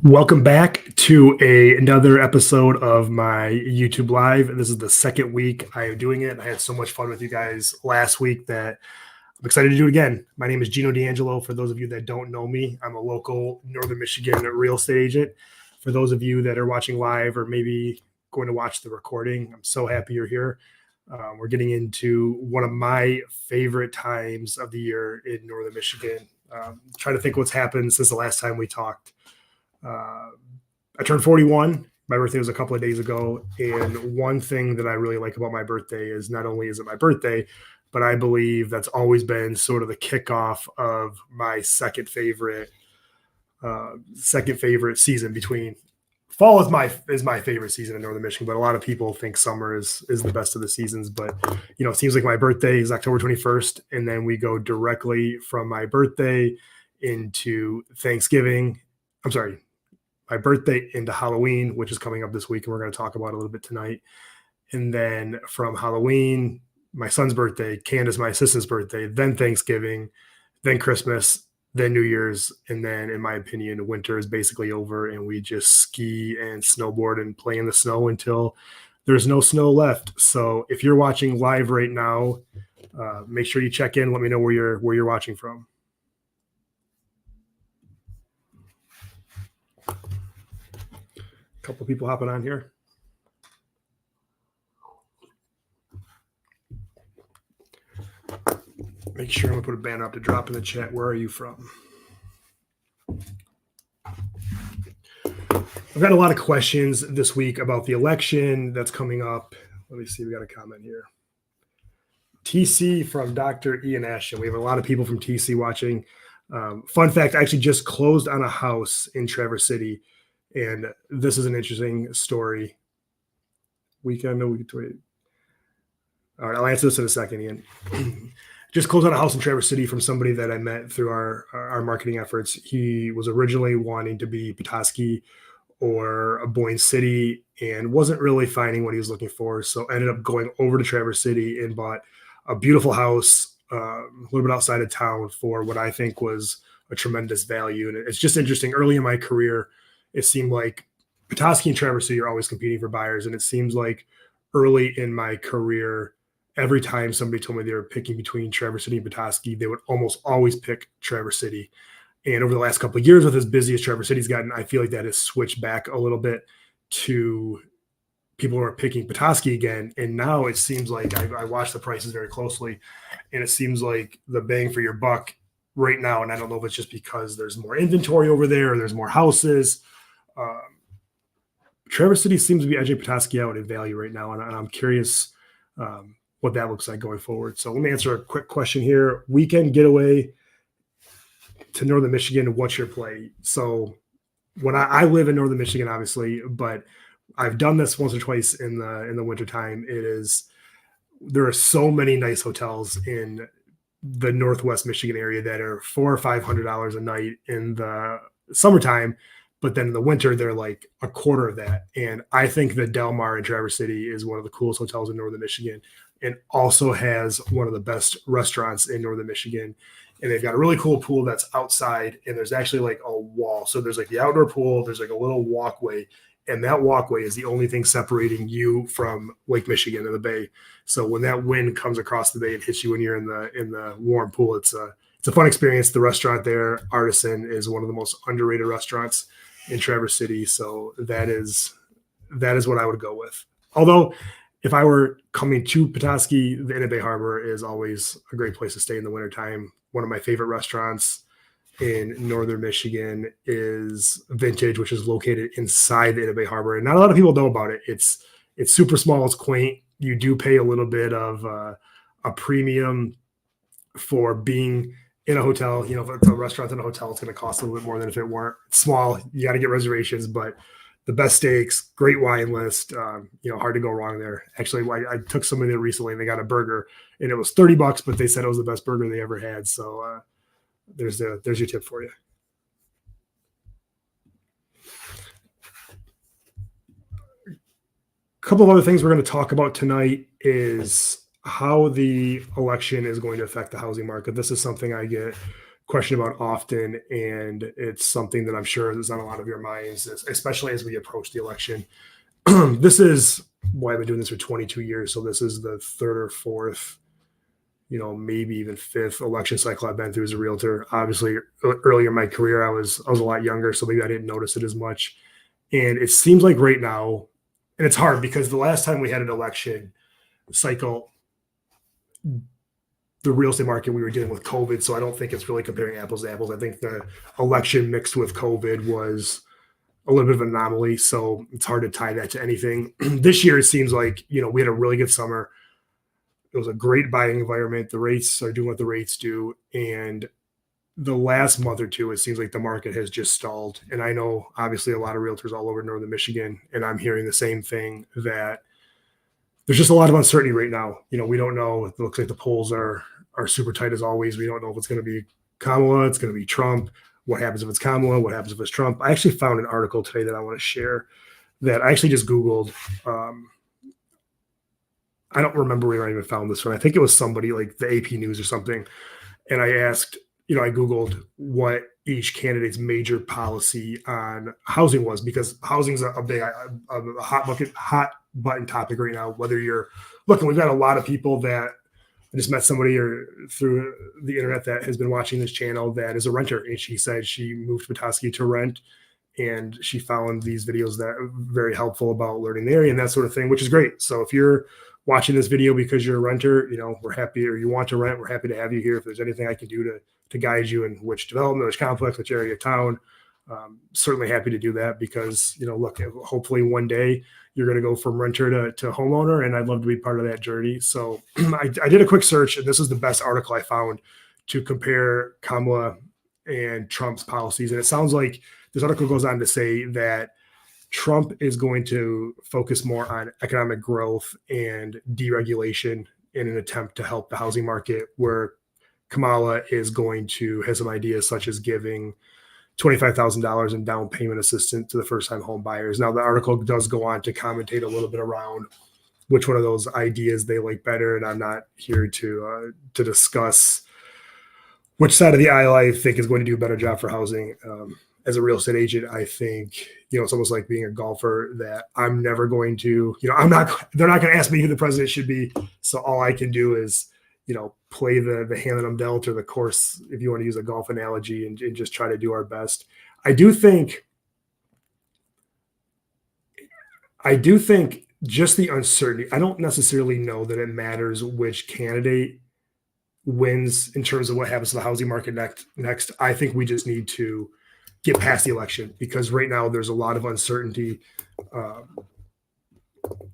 Welcome back to another episode of my YouTube Live. This is the second week I am doing it. I had so much fun with you guys last week that I'm excited to do it again. My name is Gino D'Angelo. For those of you that don't know me, I'm a local Northern Michigan real estate agent. For those of you that are watching live or maybe going to watch the recording, I'm so happy you're here. We're getting into one of my favorite times of the year in Northern Michigan. Trying to think what's happened since the last time we talked. I turned 41. My birthday was a couple of days ago. And one thing that I really like about my birthday is not only is it my birthday, but I believe that's always been sort of the kickoff of my second favorite season. Between fall is my favorite season in Northern Michigan, but a lot of people think summer is the best of the seasons. But it seems like my birthday is October 21st, and then we go directly from my birthday into Thanksgiving. I'm sorry, my birthday into Halloween, which is coming up this week, and we're going to talk about it a little bit tonight. And then from Halloween, my son's birthday, Candace, my assistant's birthday, then Thanksgiving, then Christmas, then New Year's, and then, in my opinion, winter is basically over, and we just ski and snowboard and play in the snow until there's no snow left. So if you're watching live right now, make sure you check in. Let me know where you're watching from. Couple people hopping on here. Make sure I'm gonna put a banner up to drop in the chat. Where are you from? I've got a lot of questions this week about the election that's coming up. Let me see. We got a comment here. TC from Dr. Ian Ashton. We have a lot of people from TC watching. Fun fact, I actually just closed on a house in Traverse City. And this is an interesting story. Weekend, no, we could wait. All right, I'll answer this in a second, Ian. Just closed on a house in Traverse City from somebody that I met through our marketing efforts. He was originally wanting to be Petoskey or Boyne City and wasn't really finding what he was looking for. So ended up going over to Traverse City and bought a beautiful house a little bit outside of town for what I think was a tremendous value. And it's just interesting. Early in my career, it seemed like Petoskey and Traverse City are always competing for buyers. And it seems like early in my career, every time somebody told me they were picking between Traverse City and Petoskey, they would almost always pick Traverse City. And over the last couple of years, with as busy as Traverse City's gotten, I feel like that has switched back a little bit to people who are picking Petoskey again. And now it seems like I watch the prices very closely, and it seems like the bang for your buck right now. And I don't know if it's just because there's more inventory over there or there's more houses. Traverse City seems to be edging Petoskey out in value right now, and I'm curious what that looks like going forward. So let me answer a quick question here. Weekend getaway to Northern Michigan, what's your play? So when I live in Northern Michigan, obviously, but I've done this once or twice in the wintertime. There are so many nice hotels in the Northwest Michigan area that are $400 or $500 a night in the summertime. But then in the winter, they're like a quarter of that. And I think the Del Mar in Traverse City is one of the coolest hotels in Northern Michigan and also has one of the best restaurants in Northern Michigan. And they've got a really cool pool that's outside, and there's actually like a wall. So there's like the outdoor pool, there's like a little walkway, and that walkway is the only thing separating you from Lake Michigan and the bay. So when that wind comes across the bay and hits you when you're in the warm pool, it's a fun experience. The restaurant there, Artisan, is one of the most underrated restaurants in Traverse City. So that is what I would go with. Although if I were coming to Petoskey, the Inn at Bay Harbor is always a great place to stay in the wintertime. One of my favorite restaurants in Northern Michigan is Vintage, which is located inside the Inn at Bay Harbor. And not a lot of people know about it. It's super small. It's quaint. You do pay a little bit of a premium for being in a hotel. If it's a restaurant in a hotel, it's going to cost a little bit more than if it weren't small. You got to get reservations, but the best steaks, great wine list, hard to go wrong there. Actually, I took somebody there recently and they got a burger and it was $30, but they said it was the best burger they ever had. So there's your tip for you. A couple of other things we're going to talk about tonight is how the election is going to affect the housing market. This is something I get question about often, and it's something that I'm sure is on a lot of your minds, especially as we approach the election. This is why I've been doing this for 22 years. So this is the third or fourth, maybe even fifth election cycle I've been through as a realtor. Obviously, earlier in my career, I was a lot younger, so maybe I didn't notice it as much. And it seems like right now, and it's hard because the last time we had an election cycle, the real estate market, we were dealing with COVID. So I don't think it's really comparing apples to apples. I think the election mixed with COVID was a little bit of an anomaly. So it's hard to tie that to anything. This year, it seems like, we had a really good summer. It was a great buying environment. The rates are doing what the rates do. And the last month or two, it seems like the market has just stalled. And I know, obviously, a lot of realtors all over Northern Michigan, and I'm hearing the same thing, that there's just a lot of uncertainty right now. We don't know. It looks like the polls are super tight as always. We don't know if it's going to be Kamala, it's going to be Trump. What happens if it's Kamala? What happens if it's Trump? I actually found an article today that I want to share that I actually just Googled. I don't remember where I even found this one. I think it was somebody like the AP News or something. And I asked, I Googled what each candidate's major policy on housing was, because housing's a big, a hot button topic right now. Whether you're looking, we've got a lot of people that I just met somebody or through the internet that has been watching this channel that is a renter. And she said she moved to Petoskey to rent, and she found these videos that are very helpful about learning the area and that sort of thing, which is great. So if you're watching this video because you're a renter, we're happy, or you want to rent, we're happy to have you here. If there's anything I can do to guide you in which development, which complex, which area of town, certainly happy to do that, because, look, hopefully one day you're going to go from renter to homeowner, and I'd love to be part of that journey. So I did a quick search, and this is the best article I found to compare Kamala and Trump's policies. And it sounds like this article goes on to say that Trump is going to focus more on economic growth and deregulation in an attempt to help the housing market, where Kamala is going to have some ideas such as giving $25,000 in down payment assistance to the first-time home buyers. Now, the article does go on to commentate a little bit around which one of those ideas they like better, and I'm not here to discuss which side of the aisle I think is going to do a better job for housing. As a real estate agent, I think, it's almost like being a golfer, that I'm never going to, they're not going to ask me who the president should be. So all I can do is, play the hand that I'm dealt, or the course, if you want to use a golf analogy, and just try to do our best. I do think just the uncertainty, I don't necessarily know that it matters which candidate wins in terms of what happens to the housing market next. I think we just need to get past the election, because right now there's a lot of uncertainty.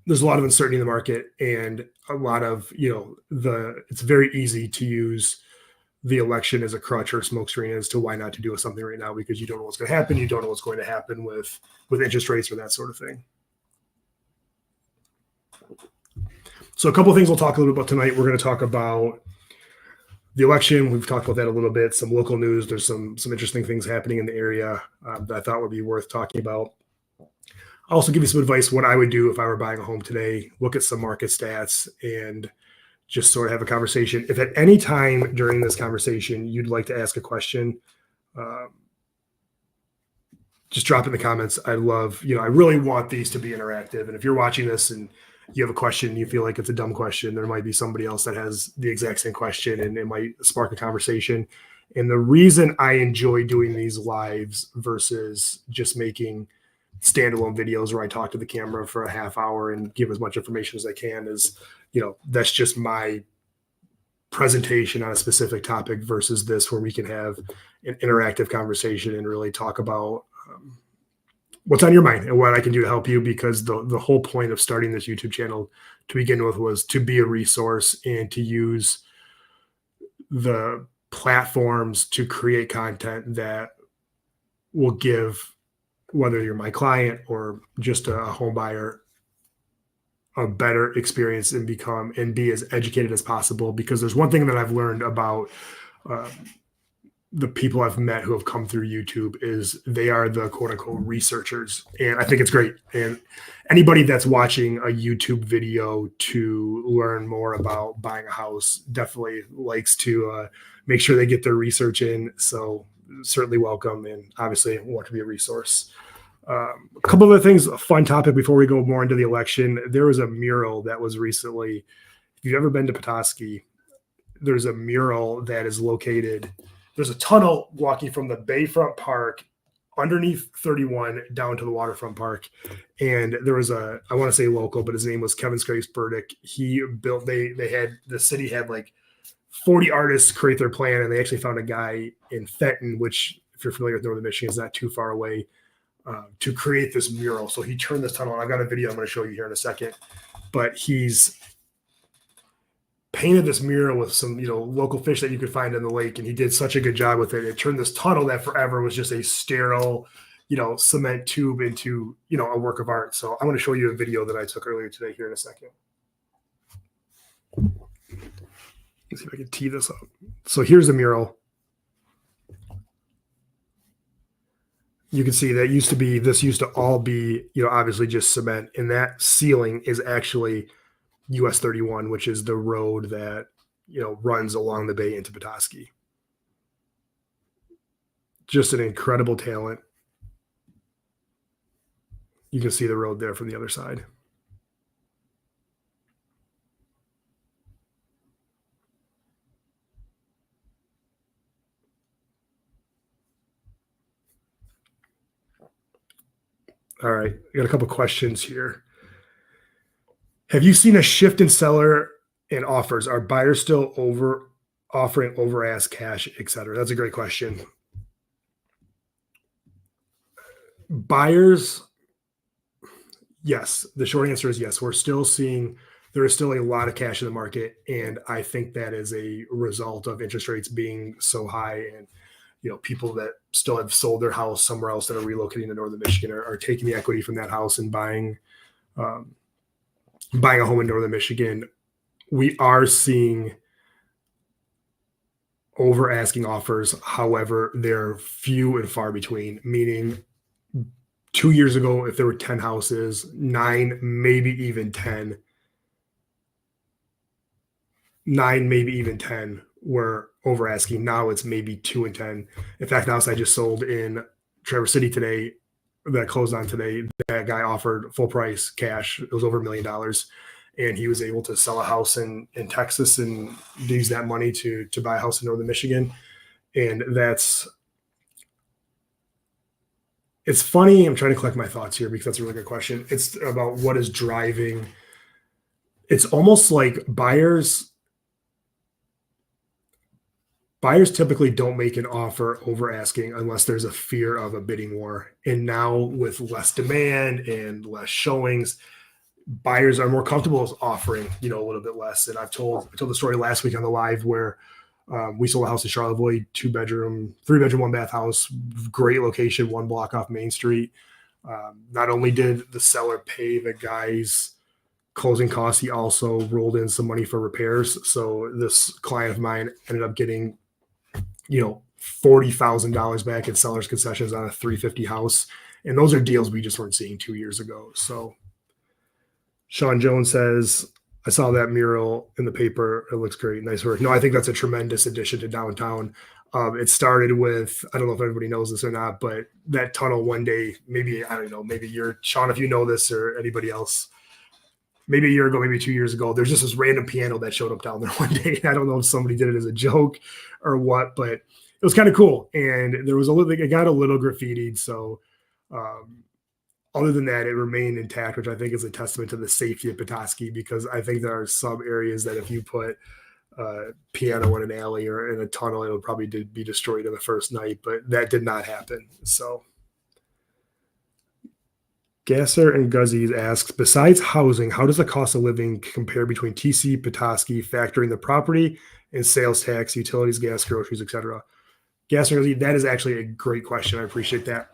There's a lot of uncertainty in the market, and a lot of, it's very easy to use the election as a crutch or a smokescreen as to why not to do something right now, because you don't know what's going to happen. You don't know what's going to happen with interest rates or that sort of thing. So a couple of things we'll talk a little bit about tonight. We're going to talk about the election. We've talked about that a little bit. Some local news. There's some interesting things happening in the area that I thought would be worth talking about. I'll also give you some advice what I would do if I were buying a home today. Look at some market stats and just sort of have a conversation. If at any time during this conversation you'd like to ask a question, just drop it in the comments. I love, I really want these to be interactive. And if you're watching this and you have a question and you feel like it's a dumb question, there might be somebody else that has the exact same question, and it might spark a conversation. And the reason I enjoy doing these lives versus just making standalone videos where I talk to the camera for a half hour and give as much information as I can is, that's just my presentation on a specific topic, versus this where we can have an interactive conversation and really talk about what's on your mind and what I can do to help you. Because the whole point of starting this YouTube channel to begin with was to be a resource and to use the platforms to create content that will give, whether you're my client or just a home buyer, a better experience and be as educated as possible. Because there's one thing that I've learned about the people I've met who have come through YouTube is they are the quote unquote researchers. And I think it's great. And anybody that's watching a YouTube video to learn more about buying a house definitely likes to make sure they get their research in. So certainly welcome. And obviously want to be a resource. A couple of other things, a fun topic before we go more into the election. There was a mural that was recently, if you've ever been to Petoskey, there's a mural that is located. There's a tunnel walking from the Bayfront Park underneath 31 down to the Waterfront Park. And there was I want to say local, but his name was Kevin Scrace Burdick. He built, the city had like 40 artists create their plan. And they actually found a guy in Fenton, which if you're familiar with Northern Michigan is not too far away, to create this mural. So he turned this tunnel. I've got a video I'm going to show you here in a second, but he's painted this mural with some, local fish that you could find in the lake. And he did such a good job with it. It turned this tunnel that forever was just a sterile, cement tube into, a work of art. So I'm going to show you a video that I took earlier today here in a second. Let's see if I can tee this up. So here's the mural. You can see that this used to all be, obviously just cement. And that ceiling is actually US 31, which is the road that, runs along the bay into Petoskey. Just an incredible talent. You can see the road there from the other side. All right, I got a couple questions here. Have you seen a shift in seller and offers? Are buyers still offering over ask cash, et cetera? That's a great question. Buyers, yes. The short answer is yes. We're still seeing there is still a lot of cash in the market, and I think that is a result of interest rates being so high, and people that still have sold their house somewhere else that are relocating to Northern Michigan are taking the equity from that house and buying a home in Northern Michigan. We are seeing over asking offers. However, they're few and far between, meaning 2 years ago, if there were 10 houses, 9, maybe even 10 were over asking. Now it's maybe 2 and 10. In fact, the house I just sold in Traverse City today, that closed on today, that guy offered full price cash. It was over $1 million. And he was able to sell a house in Texas and use that money to buy a house in Northern Michigan. And it's funny. I'm trying to collect my thoughts here because that's a really good question. It's about what is driving. It's almost like buyers typically don't make an offer over asking unless there's a fear of a bidding war. And now with less demand and less showings, buyers are more comfortable offering, a little bit less. And I told the story last week on the live where we sold a house in Charlevoix, 2-bedroom, 3-bedroom, 1-bath house, great location, 1 block off Main Street. Not only did the seller pay the guy's closing costs, he also rolled in some money for repairs. So this client of mine ended up getting, $40,000 back in seller's concessions on a $350 house. And those are deals we just weren't seeing 2 years ago. So Sean Jones says, I saw that mural in the paper. It looks great. Nice work. No, I think that's a tremendous addition to downtown. It started with, I don't know if everybody knows this or not, but that tunnel one day, maybe, I don't know, maybe Sean, if you know this or anybody else, maybe a year ago, maybe 2 years ago, there's just this random piano that showed up down there one day. I don't know if somebody did it as a joke or what, but it was kind of cool. And it got a little graffitied. So other than that, it remained intact, which I think is a testament to the safety of Petoskey, because I think there are some areas that if you put piano in an alley or in a tunnel, it would probably be destroyed in the first night, but that did not happen. So Gasser and Guzzies asks, besides housing, how does the cost of living compare between TC, Petoskey, factoring the property and sales tax, utilities, gas, groceries, etc.? Gasser and Guzzies, that is actually a great question. I appreciate that.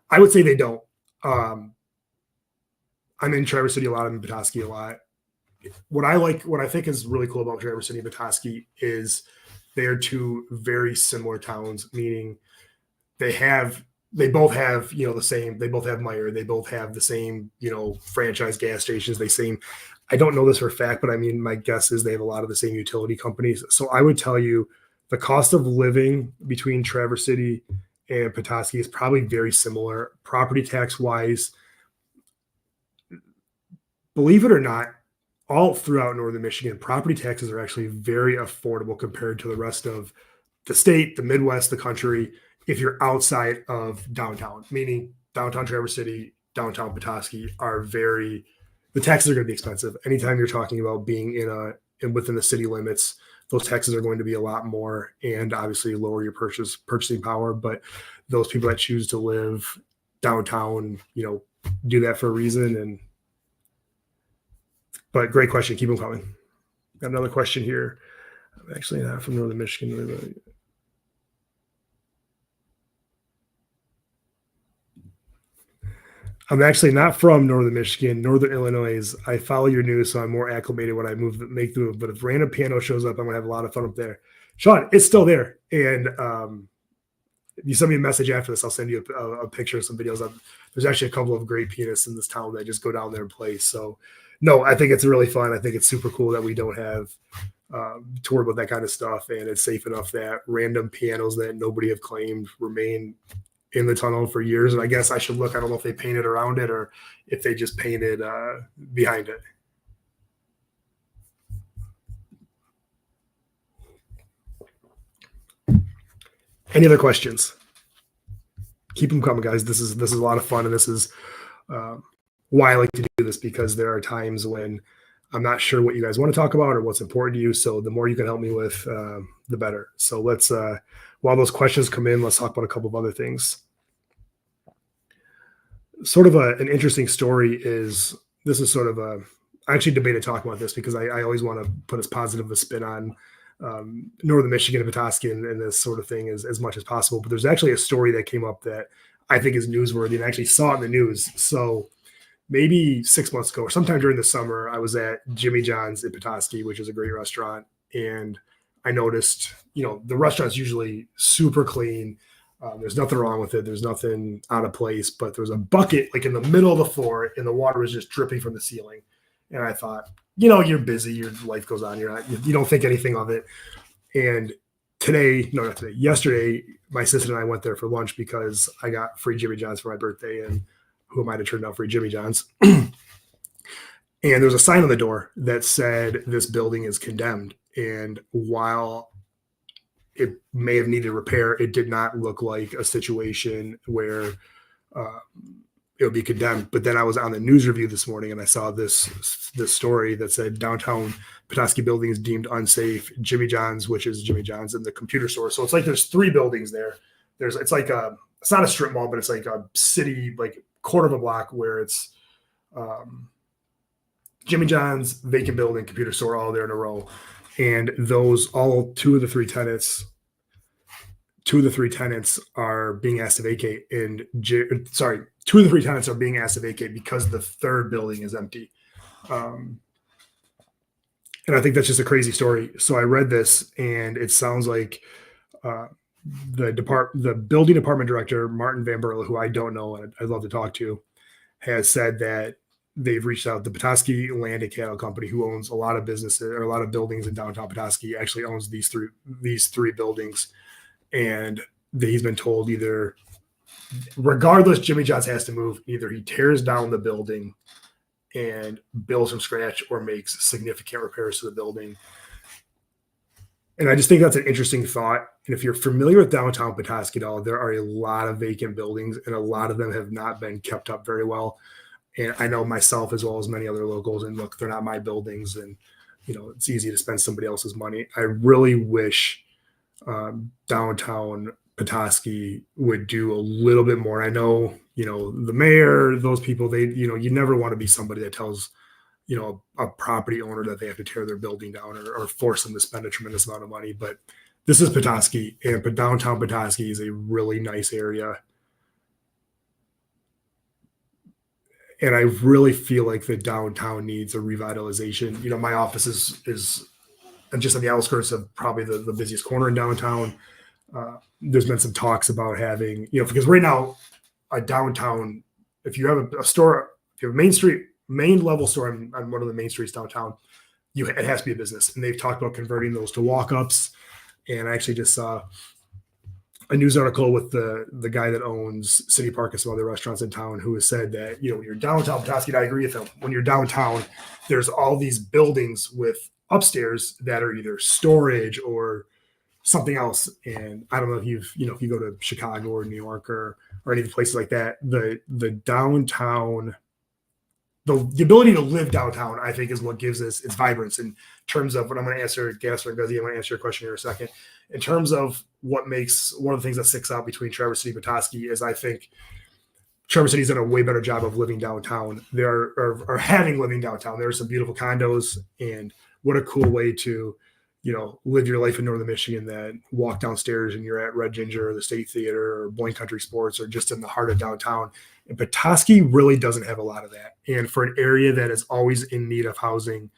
I would say they don't. I'm in Traverse City a lot. I'm in Petoskey a lot. What I think is really cool about Traverse City and Petoskey is they are two very similar towns, meaning they both have, they both have Meyer, they both have the same, franchise gas stations. I don't know this for a fact, but I mean, my guess is they have a lot of the same utility companies. So I would tell you the cost of living between Traverse City and Petoskey is probably very similar. Property tax wise, believe it or not, all throughout northern Michigan, property taxes are actually very affordable compared to the rest of the state, the Midwest, the country, if you're outside of downtown, meaning downtown Traverse City, downtown Petoskey the taxes are going to be expensive. Anytime you're talking about being within the city limits, those taxes are going to be a lot more and obviously lower your purchasing power. But those people that choose to live downtown, do that for a reason. But great question. Keep them coming. Got another question here. I'm actually not from northern Michigan. I'm actually not from northern Michigan, northern Illinois. I follow your news, so I'm more acclimated when I make the move. But if random piano shows up, I'm gonna have a lot of fun up there. Sean, it's still there, and if you send me a message after this, I'll send you a picture of some videos. There's actually a couple of great pianists in this town that just go down there and play. So, no, I think it's really fun. I think it's super cool that we don't have to worry about that kind of stuff, and it's safe enough that random pianos that nobody have claimed remain in the tunnel for years. And I guess I should look. I don't know if they painted around it or if they just painted behind it. Any other questions? Keep them coming, guys. This is a lot of fun, and this is why I like to do this, because there are times when I'm not sure what you guys want to talk about or what's important to you. So the more you can help me with, the better. So let's, while those questions come in, let's talk about a couple of other things. Sort of an interesting story is, I actually debated talking about this because I always want to put as positive a spin on northern Michigan and Petoskey and this sort of thing as much as possible. But there's actually a story that came up that I think is newsworthy, and I actually saw it in the news. So maybe 6 months ago or sometime during the summer, I was at Jimmy John's in Petoskey, which is a great restaurant. And I noticed, the restaurant's usually super clean. There's nothing wrong with it. There's nothing out of place, but there was a bucket like in the middle of the floor and the water was just dripping from the ceiling. And I thought, you're busy, your life goes on. You don't think anything of it. And yesterday, my sister and I went there for lunch because I got free Jimmy John's for my birthday, and who am I to turn down free Jimmy John's? And there's a sign on the door that said this building is condemned. And while it may have needed repair, it did not look like a situation where it would be condemned. But then I was on the news review this morning and I saw this story that said downtown Petoskey building is deemed unsafe. Jimmy John's, which is Jimmy John's, and the computer store. So it's like there's 3 buildings there. It's not a strip mall, but it's like a city, like quarter of a block where it's Jimmy John's, vacant building, computer store, all there in a row. And two of the three tenants are being asked to vacate. And two of the 3 tenants are being asked to vacate because the third building is empty. And I think that's just a crazy story. So I read this, and it sounds like the building department director, Martin Van Berle, who I don't know and I'd love to talk to, has said that they've reached out. The Petoskey Land and Cattle Company, who owns a lot of businesses or a lot of buildings in downtown Petoskey, actually owns these three buildings. And he's been told either, regardless, Jimmy John's has to move. Either he tears down the building and builds from scratch or makes significant repairs to the building. And I just think that's an interesting thought. And if you're familiar with downtown Petoskey at all, there are a lot of vacant buildings, and a lot of them have not been kept up very well. And I know myself as well as many other locals, and look, they're not my buildings, and it's easy to spend somebody else's money. I really wish downtown Petoskey would do a little bit more. I know, the mayor, those people, you never want to be somebody that tells, a property owner that they have to tear their building down or force them to spend a tremendous amount of money. But this is Petoskey, and downtown Petoskey is a really nice area. And I really feel like the downtown needs a revitalization. My office is and just on the outskirts of probably the busiest corner in downtown. There's been some talks about having, because right now a downtown, if you have a store, if you have a main level store on one of the main streets downtown, it has to be a business. And they've talked about converting those to walk-ups. And I actually just saw a news article with the guy that owns City Park and some other restaurants in town, who has said that, when you're downtown Petoskey, I agree with him. When you're downtown, there's all these buildings with upstairs that are either storage or something else. And I don't know if if you go to Chicago or New York or any places like that, the downtown, the ability to live downtown, I think, is what gives us its vibrance. In terms of what I'm going to answer, Gasser and Guzzi, I'm going to answer your question here in a second. In terms of what makes one of the things that sticks out between Traverse City and Petoskey is, I think Traverse City's done a way better job of living downtown. Or having living downtown. There are some beautiful condos, and what a cool way to, live your life in Northern Michigan, that walk downstairs and you're at Red Ginger or the State Theater or Blaine Country Sports or just in the heart of downtown. And Petoskey really doesn't have a lot of that. And for an area that is always in need of housing,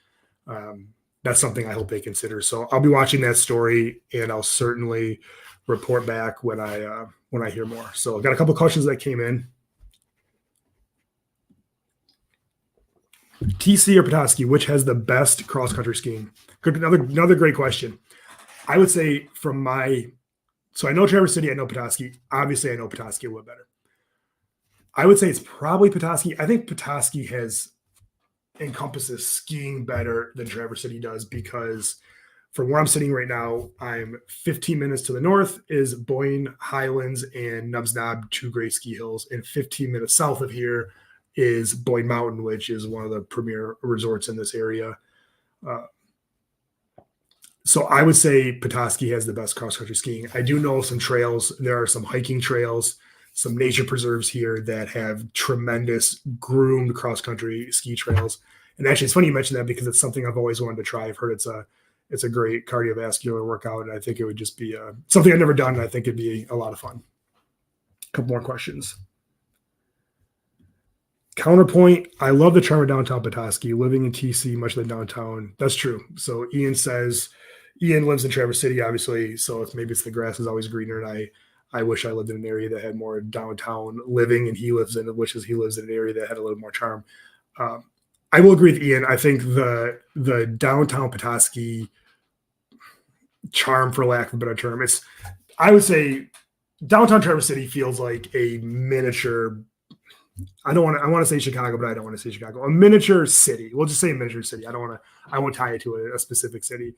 that's something I hope they consider. So I'll be watching that story, and I'll certainly report back when I hear more. So I've got a couple of questions that came in. TC or Petoskey, which has the best cross-country skiing? Good, another great question. I would say so I know Traverse City, I know Petoskey. Obviously, I know Petoskey a little better. I would say it's probably Petoskey. I think Petoskey encompasses skiing better than Traverse City does, because from where I'm sitting right now, I'm 15 minutes to the north is Boyne Highlands and Nubs Knob, two great ski hills, and 15 minutes south of here is Boyne Mountain, which is one of the premier resorts in this area. So I would say Petoskey has the best cross-country skiing. I do know some trails. There are some hiking trails, some nature preserves here that have tremendous groomed cross-country ski trails. And actually, it's funny you mentioned that, because it's something I've always wanted to try. I've heard it's a great cardiovascular workout, and I think it would just be something I've never done, and I think it'd be a lot of fun. A couple more questions. Counterpoint, I love the charm of downtown Petoskey. Living in TC, much like downtown. That's true. So Ian lives in Traverse City, obviously, so maybe it's the grass is always greener, and I wish I lived in an area that had more downtown living, and he lives in an area that had a little more charm. I will agree with Ian. I think the downtown Petoskey charm, for lack of a better term, I would say downtown Traverse City feels like a miniature. I want to say Chicago, but I don't want to say Chicago. A miniature city. We'll just say a miniature city. I won't tie it to a specific city.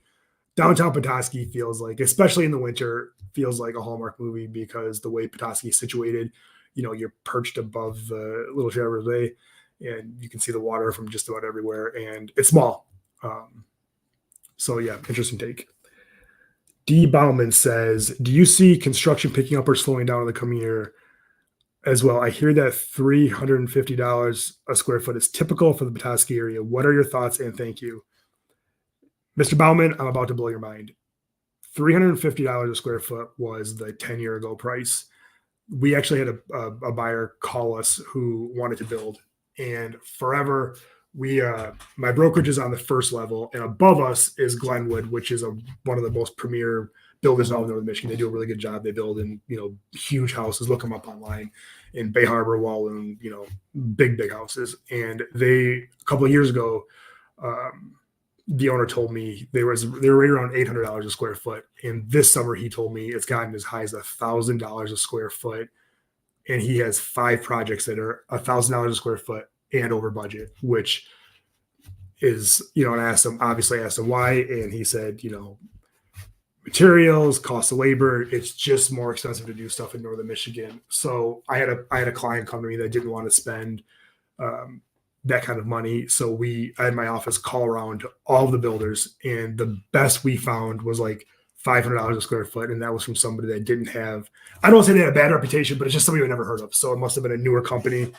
Downtown Petoskey feels like, especially in the winter, feels like a Hallmark movie, because the way Petoskey is situated, you're perched above the Little Traverse Bay, and you can see the water from just about everywhere, and it's small. So yeah, interesting take. D. Bauman says, do you see construction picking up or slowing down in the coming year as well? I hear that $350 a square foot is typical for the Petoskey area. What are your thoughts? And thank you. Mr. Bauman, I'm about to blow your mind. $350 a square foot was the 10-year ago price. We actually had a buyer call us who wanted to build, and forever my brokerage is on the first level, and above us is Glenwood, which is one of the most premier builders in all of Northern Michigan. They do a really good job. They build in, huge houses. Look them up online, in Bay Harbor, Walloon, big houses. And a couple of years ago, the owner told me they were right around $800 a square foot. And this summer, he told me it's gotten as high as $1,000 a square foot. And he has 5 projects that are $1,000 a square foot and over budget, which is, and I asked him why. And he said, materials, cost of labor, it's just more expensive to do stuff in Northern Michigan. So I had a client come to me that didn't want to spend that kind of money. So I had my office call around to all of the builders, and the best we found was like $500 a square foot. And that was from somebody that didn't have, I don't want to say they had a bad reputation, but it's just somebody I've never heard of. So it must've been a newer company.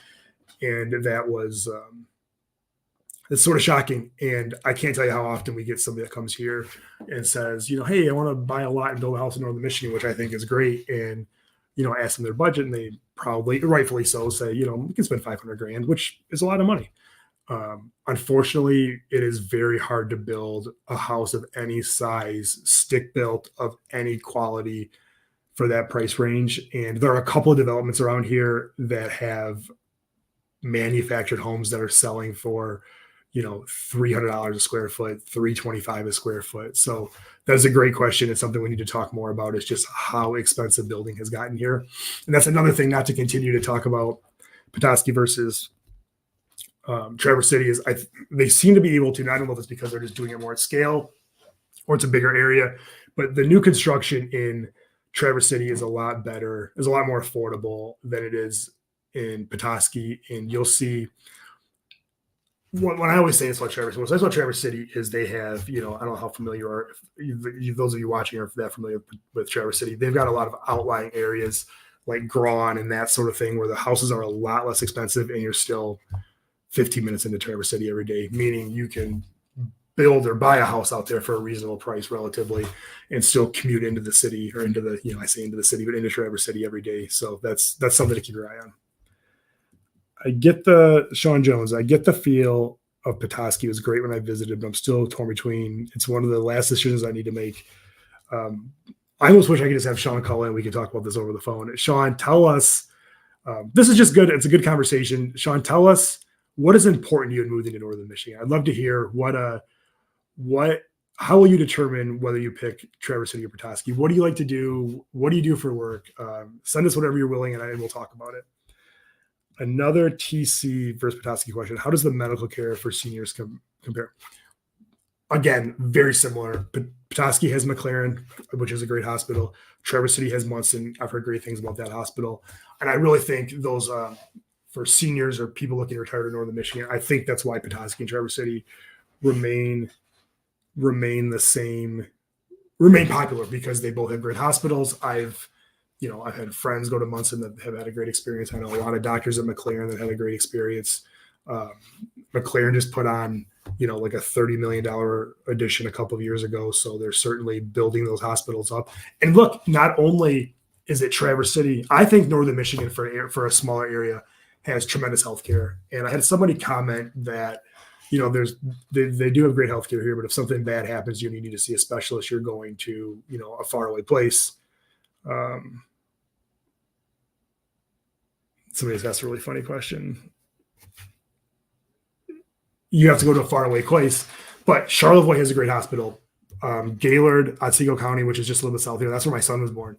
And that was, it's sort of shocking. And I can't tell you how often we get somebody that comes here and says, hey, I want to buy a lot and build a house in Northern Michigan, which I think is great. And, ask them their budget, and they probably, rightfully so, say, we can spend $500,000, which is a lot of money. Unfortunately, it is very hard to build a house of any size, stick built of any quality for that price range. And there are a couple of developments around here that have manufactured homes that are selling for, $300 a square foot, 325 a square foot. So that's a great question. It's something we need to talk more about, is just how expensive building has gotten here. And that's another thing, not to continue to talk about Petoskey versus Traverse City, is they seem to be able to, and I don't know if it's because they're just doing it more at scale or it's a bigger area, but the new construction in Traverse City is a lot better, is a lot more affordable than it is in Petoskey. And you'll see, when I always say this about Traverse, what's nice about Traverse City is they have, I don't know how familiar you are, those of you watching are that familiar with Traverse City. They've got a lot of outlying areas like Grawn and that sort of thing, where the houses are a lot less expensive and you're still 15 minutes into Traverse City every day, meaning you can build or buy a house out there for a reasonable price relatively and still commute into the city, or into the, I say into the city, but into Traverse City every day. So that's something to keep your eye on. I get Sean Jones. I get the feel of Petoskey. It was great when I visited, but I'm still torn between. It's one of the last decisions I need to make. I almost wish I could just have Sean call in. We could talk about this over the phone. Sean, tell us. This is just good. It's a good conversation. Sean, tell us what is important to you in moving to Northern Michigan. I'd love to hear how will you determine whether you pick Traverse City or Petoskey? What do you like to do? What do you do for work? Send us whatever you're willing, and we'll talk about it. Another TC versus Petoskey question. How does the medical care for seniors compare? Again, very similar. Petoskey has McLaren, which is a great hospital. Traverse City has Munson. I've heard great things about that hospital. And I really think those, for seniors or people looking to retire to Northern Michigan, I think that's why Petoskey and Traverse City remain the same, remain popular, because they both have great hospitals. I've had friends go to Munson that have had a great experience. I know a lot of doctors at McLaren that had a great experience. McLaren just put on, like a $30 million addition a couple of years ago. So they're certainly building those hospitals up. And look, not only is it Traverse City, I think Northern Michigan for a smaller area has tremendous healthcare. And I had somebody comment that, they do have great healthcare here, but if something bad happens, you need to see a specialist, you're going to, a faraway place. Somebody's asked a really funny question. You have to go to a faraway place, but Charlevoix has a great hospital. Gaylord, Otsego County, which is just a little bit south here, that's where my son was born.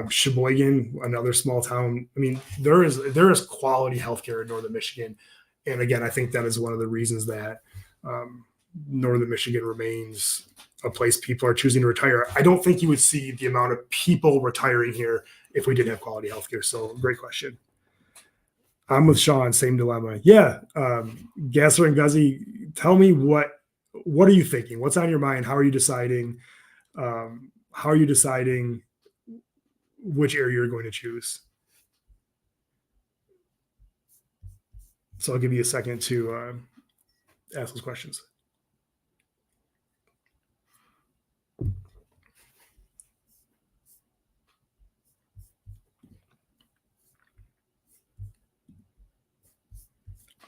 Sheboygan, another small town. I mean, there is quality healthcare in Northern Michigan. And again, I think that is one of the reasons that Northern Michigan remains a place people are choosing to retire. I don't think you would see the amount of people retiring here if we didn't have quality healthcare. So great question. I'm with Sean, same dilemma. Yeah. Gasser and Guzzi, tell me what are you thinking? What's on your mind? How are you deciding? Which area you're going to choose? So I'll give you a second to ask those questions.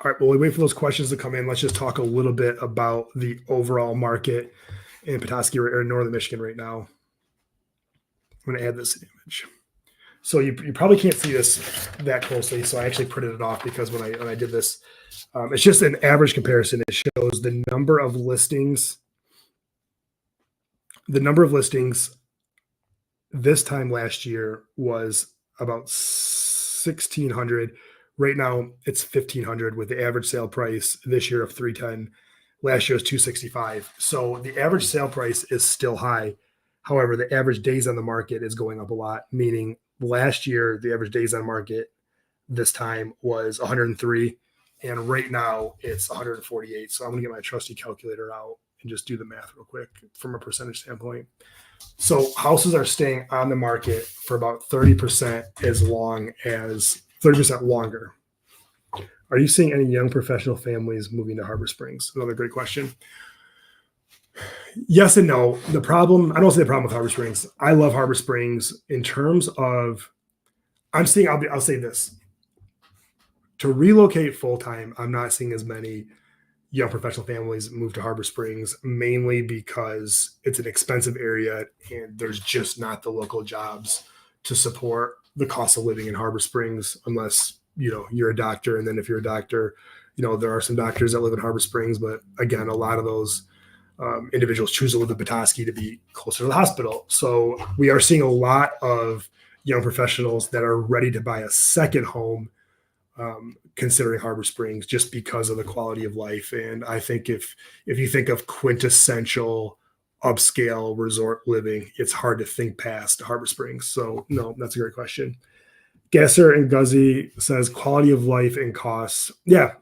All right, well, we wait for those questions to come in. Let's just talk a little bit about the overall market in Petoskey or Northern Michigan right now. I'm going to add this image. So you probably can't see this that closely. So I actually printed it off because when I did this, it's just an average comparison. It shows the number of listings. The number of listings this time last year was about 1,600. Right now it's 1,500 with the average sale price this year of 310. Last year was 265. So the average sale price is still high. However, the average days on the market is going up a lot, meaning last year, the average days on market this time was 103. And right now it's 148. So I'm going to get my trusty calculator out and just do the math real quick from a percentage standpoint. So houses are staying on the market for about 30% longer. Are you seeing any young professional families moving to Harbor Springs? Another great question. Yes and no. I don't see the problem with Harbor Springs. I love Harbor Springs in terms of, I'll say this. To relocate full-time, I'm not seeing as many young professional families move to Harbor Springs mainly because it's an expensive area and there's just not the local jobs to support the cost of living in Harbor Springs unless, you're a doctor. And then if you're a doctor, there are some doctors that live in Harbor Springs, but again, a lot of those individuals choose to live in Petoskey to be closer to the hospital. So we are seeing a lot of young professionals that are ready to buy a second home, considering Harbor Springs just because of the quality of life. And I think if you think of quintessential upscale resort living, it's hard to think past Harbor Springs. So no, that's a great question. Gasser and Guzzy says quality of life and costs. Yeah.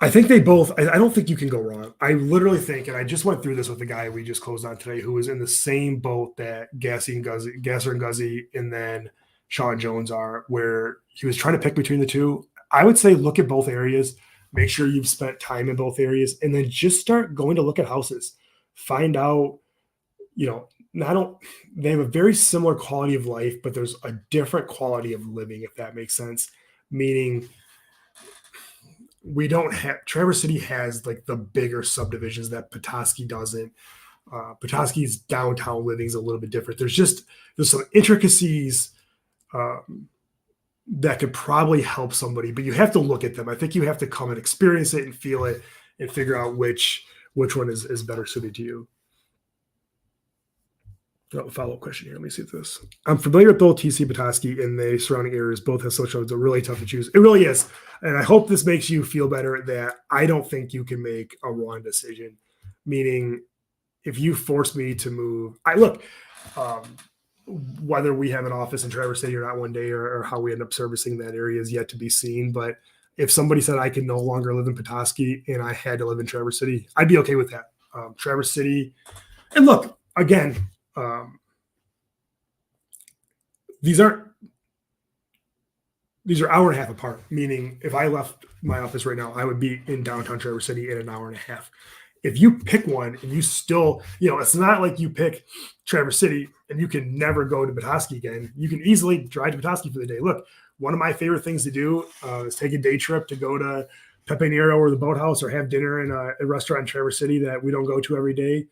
I think they both, I don't think you can go wrong. I literally think, and I just went through this with the guy we just closed on today, who was in the Same boat that Gasser and Guzzy, and then Sean Jones are, where he was trying to pick between the two. I would say look at both areas, make sure you've spent time in both areas, and then just start going to look at houses. Find out, they have a very similar quality of life, but there's a different quality of living, if that makes sense. Meaning, we don't have, Traverse City has like the bigger subdivisions that Petoskey doesn't. Petoskey's downtown living is a little bit different. There's some intricacies that could probably help somebody, but you have to look at them. I think you have to come and experience it and feel it and figure out which one is better suited to you. Follow-up question here. Let me see this. I'm familiar with both TC Petoskey and the surrounding areas. Both have social. It's really tough to choose. It really is. And I hope this makes you feel better that I don't think you can make a wrong decision. Meaning, if you force me to move, whether we have an office in Traverse City or not one day, or how we end up servicing that area is yet to be seen. But if somebody said I could no longer live in Petoskey and I had to live in Traverse City, I'd be okay with that. Traverse City, and look, again, these are hour and a half apart, meaning if I left my office right now, I would be in downtown Traverse City in an hour and a half. If you pick one and you still, it's not like you pick Traverse City and you can never go to Petoskey again. You can easily drive to Petoskey for the day. Look, one of my favorite things to do is take a day trip to go to Pepe Nero or the Boathouse, or have dinner in a restaurant in Traverse City that we don't go to every day.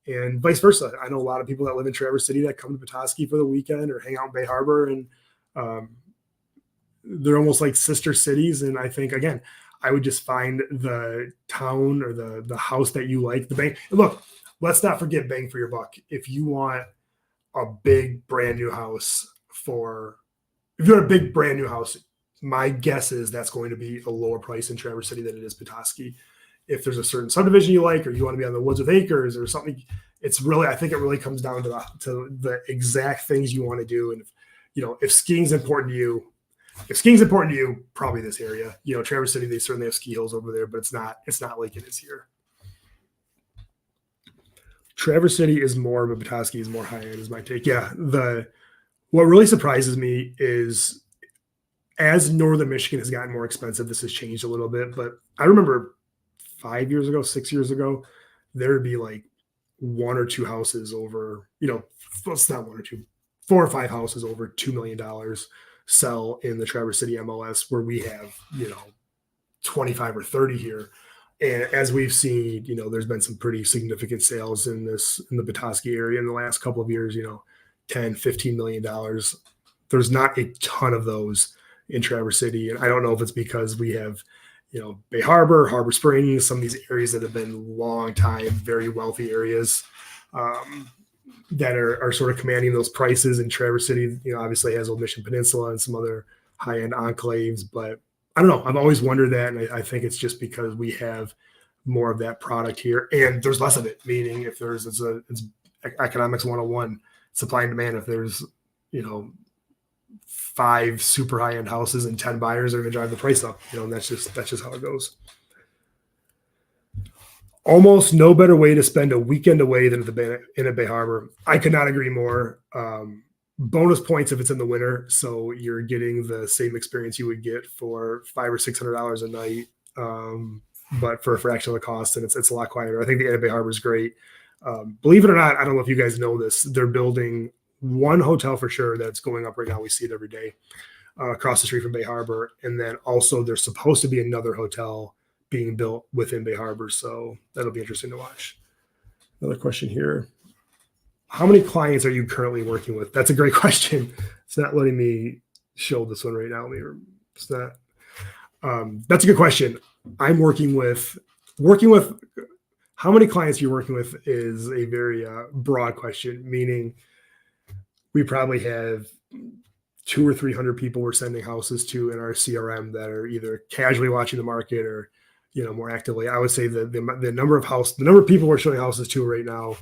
And vice versa. I know a lot of people that live in Traverse City that come to Petoskey for the weekend or hang out in Bay Harbor, and they're almost like sister cities. And I think, again, I would just find the town or the house that you like. The bang. Look, let's not forget bang for your buck. If you want a big brand new house my guess is that's going to be a lower price in Traverse City than it is Petoskey. If there's a certain subdivision you like, or you want to be on the woods with acres or something, I think it really comes down to the exact things you want to do. And if skiing's important to you, probably this area. Traverse City, they certainly have ski hills over there, but it's not like it is here. Traverse City is more, but Petoskey is more high end, is my take. Yeah. What really surprises me is, as Northern Michigan has gotten more expensive, this has changed a little bit. But I remember 5 years ago, 6 years ago, there would be like one or two houses over, it's not one or two, 4 or 5 houses over $2 million sell in the Traverse City MLS, where we have, 25 or 30 here. And as we've seen, there's been some pretty significant sales in the Petoskey area in the last couple of years, $10, $15 million. There's not a ton of those in Traverse City. And I don't know if it's because we have, Bay Harbor, Harbor Springs, some of these areas that have been long time, very wealthy areas that are sort of commanding those prices. And Traverse City, obviously has Old Mission Peninsula and some other high-end enclaves. But I don't know. I've always wondered that. And I think it's just because we have more of that product here and there's less of it, meaning if it's economics 101, supply and demand. If there's, 5 super high-end houses and 10 buyers are going to drive the price up, and that's just how it goes. Almost no better way to spend a weekend away than at Bay Harbor. I could not agree more. Bonus points if it's in the winter, so you're getting the same experience you would get for $500 or $600 a night, but for a fraction of the cost, and it's a lot quieter. I think the Inn at Bay Harbor is great. Believe it or not, I don't know if you guys know this, they're building one hotel for sure that's going up right now. We see it every day. across the street from Bay Harbor. And then also there's supposed to be another hotel being built within Bay Harbor. So that'll be interesting to watch. Another question here. How many clients are you currently working with? That's a great question. It's not letting me show this one right now. It's not. That's a good question. I'm working with how many clients you're working with is a very broad question, meaning we probably have 200 or 300 people we're sending houses to in our CRM that are either casually watching the market or, more actively. I would say the number of people we're showing houses to right now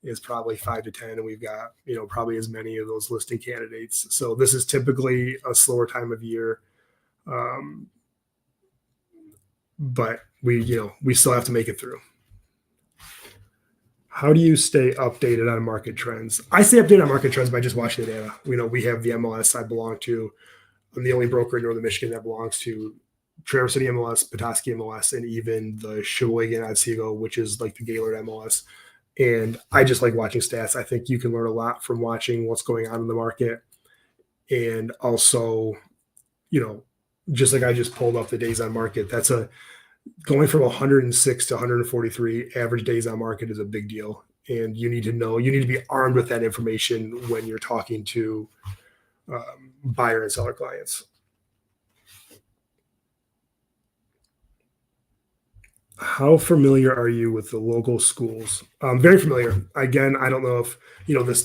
is probably 5 to 10. And we've got, probably as many of those listing candidates. So this is typically a slower time of year. But we still have to make it through. How do you stay updated on market trends? I stay updated on market trends by just watching the data. We have the MLS I belong to. I'm the only broker in Northern Michigan that belongs to Traverse City MLS, Petoskey MLS, and even the Sheboygan Otsego, which is like the Gaylord MLS. And I just like watching stats. I think you can learn a lot from watching what's going on in the market. And also, just like I just pulled up the days on market, that's going from 106 to 143 average days on market is a big deal. And you need to be armed with that information when you're talking to buyer and seller clients. How familiar are you with the local schools? Very familiar. Again, I don't know if,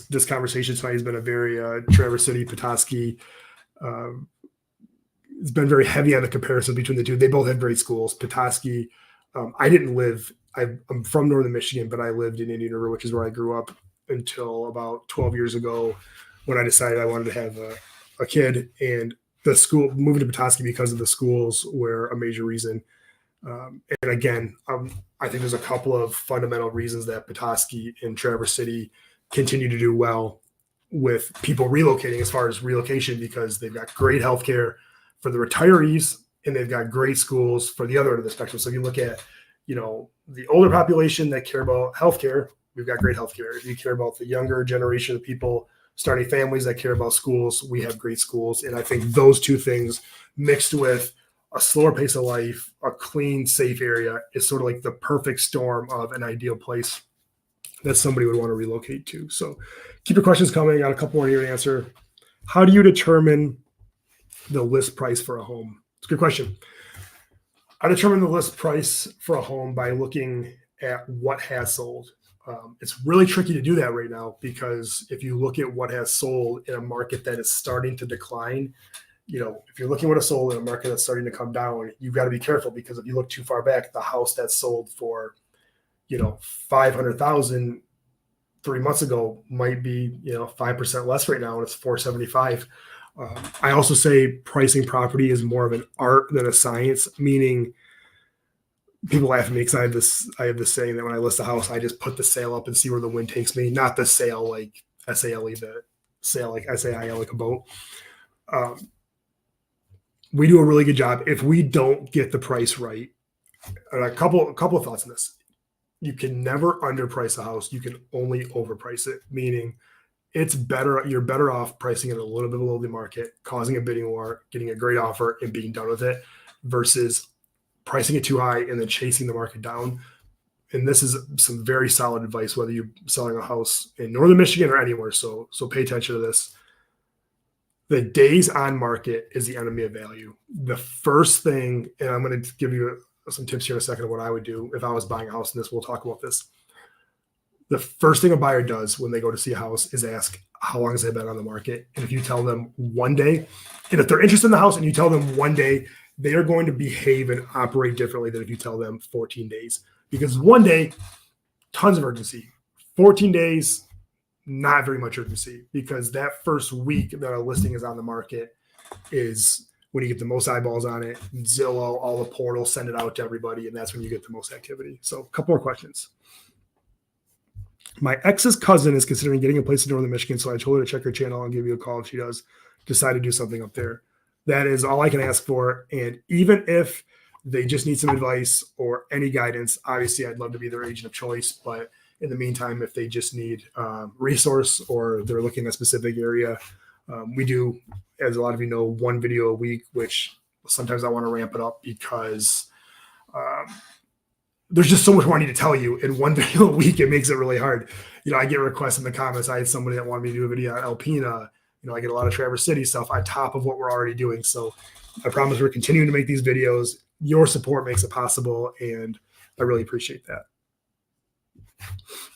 this conversation tonight has been a very Traverse City, Petoskey. It's been very heavy on the comparison between the two. They both have great schools. Petoskey, I'm from Northern Michigan, but I lived in Indian River, which is where I grew up until about 12 years ago when I decided I wanted to have a kid. And the school, moving to Petoskey because of the schools were a major reason. And again, I think there's a couple of fundamental reasons that Petoskey and Traverse City continue to do well with people relocating as far as relocation, because they've got great healthcare for the retirees and they've got great schools for the other end of the spectrum. So if you look at, the older population that care about healthcare, we've got great healthcare. If you care about the younger generation of people starting families that care about schools, we have great schools. And I think those two things mixed with a slower pace of life, a clean, safe area is sort of like the perfect storm of an ideal place that somebody would want to relocate to. So keep your questions coming. I got a couple more here to answer. How do you determine the list price for a home? It's a good question. I determine the list price for a home by looking at what has sold. It's really tricky to do that right now, because if you look at what has sold in a market that is starting to decline, if you're looking at what has sold in a market that's starting to come down, you've got to be careful, because if you look too far back, the house that sold for, $500,000 3 months ago might be, 5% less right now, and it's 475. I also say pricing property is more of an art than a science, meaning people laugh at me because I have this saying that when I list a house, I just put the sale up and see where the wind takes me, not the sale like SALE, the sale like SAIL, like a boat. We do a really good job. If we don't get the price right, and a couple of thoughts on this. You can never underprice a house. You can only overprice it, meaning you're better off pricing it a little bit below the market, causing a bidding war, getting a great offer, and being done with it, versus pricing it too high and then chasing the market down. And this is some very solid advice, whether you're selling a house in Northern Michigan or anywhere. So pay attention to this. The days on market is the enemy of value. The first thing, and I'm going to give you some tips here in a second of what I would do if I was buying a house in this. We'll talk about this. The first thing a buyer does when they go to see a house is ask, how long has it been on the market? And if you tell them 1 day, and if they're interested in the house and you tell them 1 day, they are going to behave and operate differently than if you tell them 14 days. Because 1 day, tons of urgency. 14 days, not very much urgency, because that first week that a listing is on the market is when you get the most eyeballs on it. Zillow, all the portals, send it out to everybody, and that's when you get the most activity. So a couple more questions. My ex's cousin is considering getting a place in Northern Michigan, so I told her to check her channel and give you a call if she does decide to do something up there. That is all I can ask for. And even if they just need some advice or any guidance, obviously I'd love to be their agent of choice. But in the meantime, if they just need resource or they're looking at a specific area, We do, as a lot of you know, one video a week, which sometimes I want to ramp it up because um, there's just so much more I need to tell you in one video a week. It makes it really hard. I get requests in the comments. I had somebody that wanted me to do a video on Alpena. I get a lot of Traverse City stuff on top of what we're already doing. So I promise we're continuing to make these videos. Your support makes it possible, and I really appreciate that.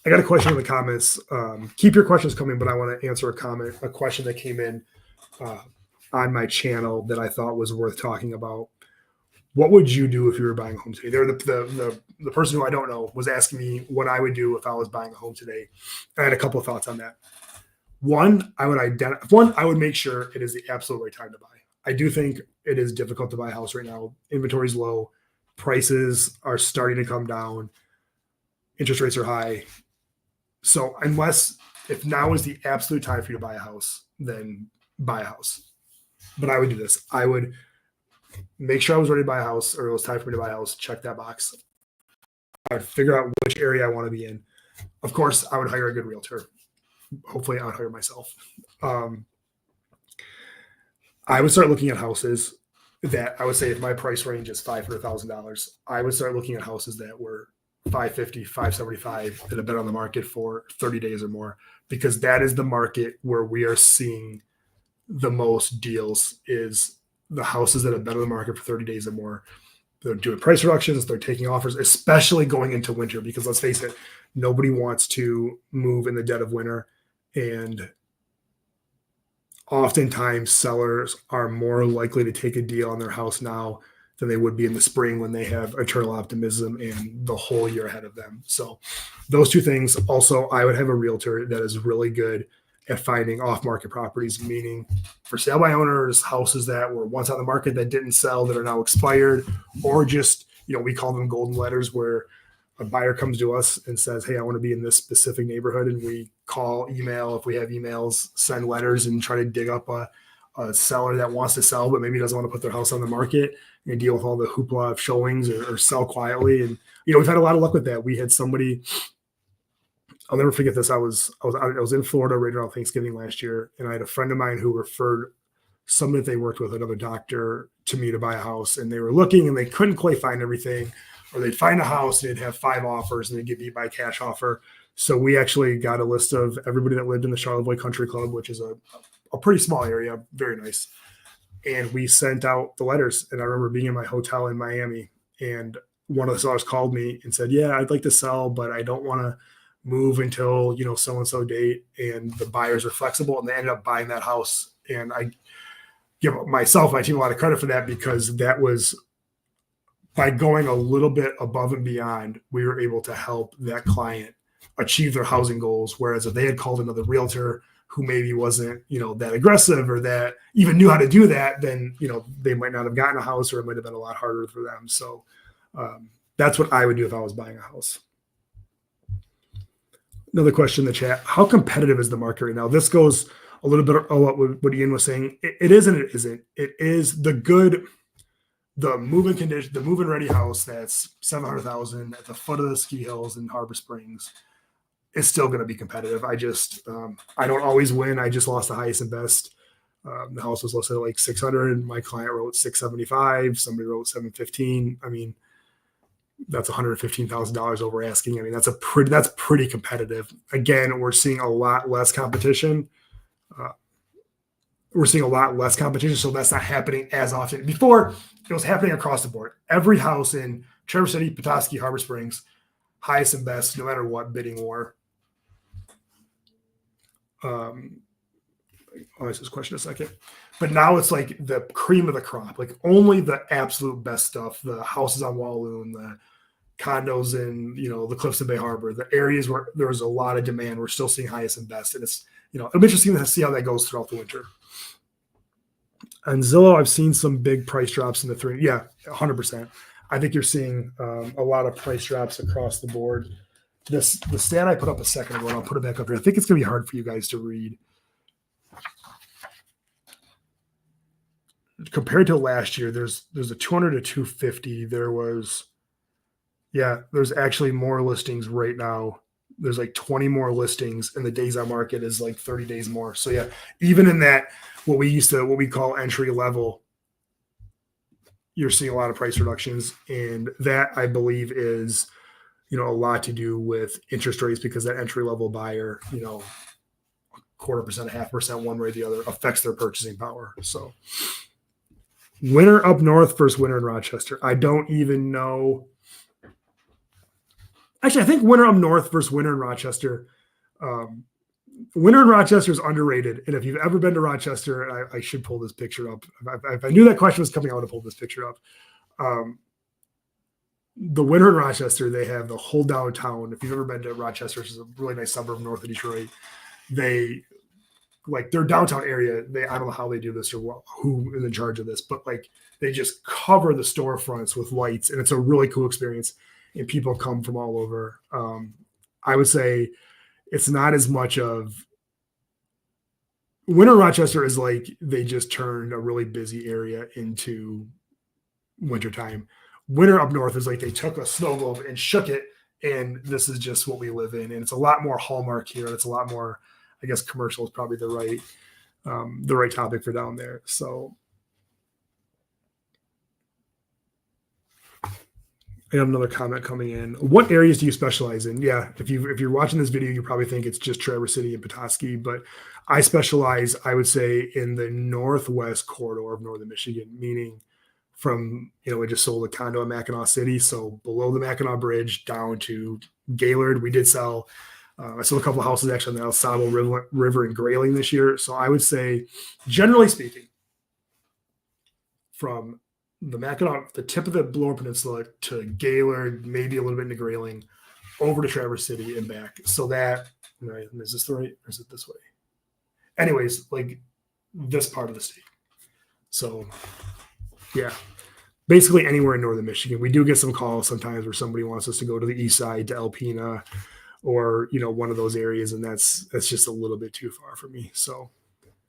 I got a question in the comments. Keep your questions coming, but I want to answer a question that came in on my channel that I thought was worth talking about. What would you do if you were buying a home today? The person who I don't know was asking me what I would do if I was buying a home today. I had a couple of thoughts on that. One, I would make sure it is the absolute right time to buy. I do think it is difficult to buy a house right now. Inventory is low. Prices are starting to come down. Interest rates are high. So if now is the absolute time for you to buy a house, then buy a house. But I would do this. I would make sure I was ready to buy a house, or it was time for me to buy a house. Check that box. I would figure out which area I want to be in. Of course, I would hire a good realtor. Hopefully, I would hire myself. I would start looking at houses that I would say if my price range is $500,000, I would start looking at houses that were $550,000, $575,000 that have been on the market for 30 days or more, because that is the market where we are seeing the most deals, is the houses that have been on the market for 30 days or more. They're doing price reductions. They're taking offers, especially going into winter, because let's face it, nobody wants to move in the dead of winter. And oftentimes sellers are more likely to take a deal on their house now than they would be in the spring, when they have eternal optimism and the whole year ahead of them. So those two things. Also, I would have a realtor that is really good at finding off-market properties, meaning for sale by owners, houses that were once on the market that didn't sell, that are now expired, or just, we call them golden letters, where a buyer comes to us and says, hey, I want to be in this specific neighborhood. And we call, email, if we have emails, send letters and try to dig up a seller that wants to sell, but maybe doesn't want to put their house on the market and deal with all the hoopla of showings, or sell quietly. And, we've had a lot of luck with that. We had somebody, I'll never forget this. I was in Florida right around Thanksgiving last year, and I had a friend of mine who referred somebody that they worked with, another doctor, to me to buy a house. And they were looking and they couldn't quite find everything, or they'd find a house and it'd have 5 offers and they'd get beat by a cash offer. So we actually got a list of everybody that lived in the Charlevoix Country Club, which is a pretty small area, very nice. And we sent out the letters. And I remember being in my hotel in Miami, and one of the sellers called me and said, yeah, I'd like to sell, but I don't want to move until, so-and-so date. And the buyers are flexible, and they ended up buying that house. And I give myself, my team, a lot of credit for that, because that was, by going a little bit above and beyond, we were able to help that client achieve their housing goals. Whereas if they had called another realtor who maybe wasn't, that aggressive, or that even knew how to do that, then, they might not have gotten a house, or it might have been a lot harder for them. So that's what I would do if I was buying a house. Another question in the chat: how competitive is the market right now? This goes a little bit of what Ian was saying. It is and it isn't. It is the move-in condition, the move-in ready house that's $700,000 at the foot of the ski hills in Harbor Springs is still going to be competitive. I don't always win. I just lost the highest and best. The house was listed at like 600. My client wrote 675. Somebody wrote 715. I mean, that's $115,000 over asking. I mean, that's pretty competitive. Again, we're seeing a lot less competition. So that's not happening as often. Before, it was happening across the board. Every house in Traverse City, Petoskey, Harbor Springs, highest and best, no matter what, bidding war. I'll answer this question in a second. But now it's like the cream of the crop, like only the absolute best stuff, the houses on Walloon, the condos in, the Cliffs of Bay Harbor, the areas where there's a lot of demand. We're still seeing highest and best. And it's, it'll be interesting to see how that goes throughout the winter. On Zillow, I've seen some big price drops in the 3. Yeah, 100%. I think you're seeing a lot of price drops across the board. The stat I put up a second ago, and I'll put it back up here. I think it's going to be hard for you guys to read. Compared to last year, there's a 200 to 250. There's actually more listings right now there's like 20 more listings, and the days on market is like 30 days more. So yeah, even in that, what we call entry level, you're seeing a lot of price reductions. And that, I believe, is, a lot to do with interest rates, because that entry level buyer, 0.25%, 0.5%, one way or the other, affects their purchasing power. So winter up north versus winter in Rochester. I don't even know. Actually, I think winter up north versus winter in Rochester. Winter in Rochester is underrated. And if you've ever been to Rochester, I should pull this picture up. If I knew that question was coming, I would have pulled this picture up. The winter in Rochester, they have the whole downtown. If you've ever been to Rochester, which is a really nice suburb north of Detroit, they like their downtown area. I don't know how they do this or who is in charge of this, but like they just cover the storefronts with lights, and it's a really cool experience. And people come from all over. I would say it's not as much of winter Rochester is like they just turned a really busy area into wintertime. Winter up north is like they took a snow globe and shook it, and this is just what we live in. And it's a lot more Hallmark here. It's a lot more, I guess, commercial is probably the right topic for down there. So I have another comment coming in. What areas do you specialize in? Yeah, if you're watching this video, you probably think it's just Traverse City and Petoskey, but I specialize, I would say, in the northwest corridor of northern Michigan, meaning from, we just sold a condo in Mackinac City, so below the Mackinac Bridge down to Gaylord. We did sell, I sold a couple of houses actually on the El Sabo River in Grayling this year. So I would say, generally speaking, from the Mackinac, the tip of the Lower Peninsula to Gaylord, maybe a little bit into Grayling, over to Traverse City and back. So that, is this the right, or is it this way? Anyways, like this part of the state. So yeah, basically anywhere in northern Michigan. We do get some calls sometimes where somebody wants us to go to the east side to Alpena or, one of those areas. And that's just a little bit too far for me. So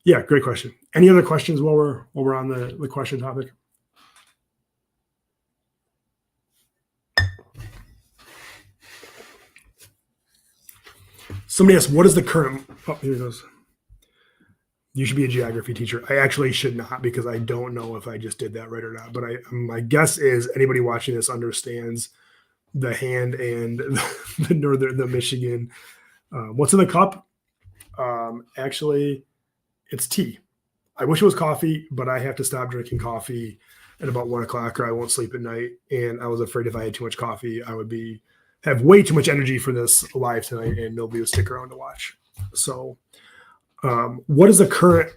yeah, great question. Any other questions while we're on the question topic? Somebody asked, what is the current, here it goes. You should be a geography teacher. I actually should not, because I don't know if I just did that right or not. But my guess is anybody watching this understands the hand and the Michigan. What's in the cup? Actually, it's tea. I wish it was coffee, but I have to stop drinking coffee at about 1 o'clock or I won't sleep at night. And I was afraid if I had too much coffee, I would have way too much energy for this live tonight and nobody would stick around to watch. So what is the current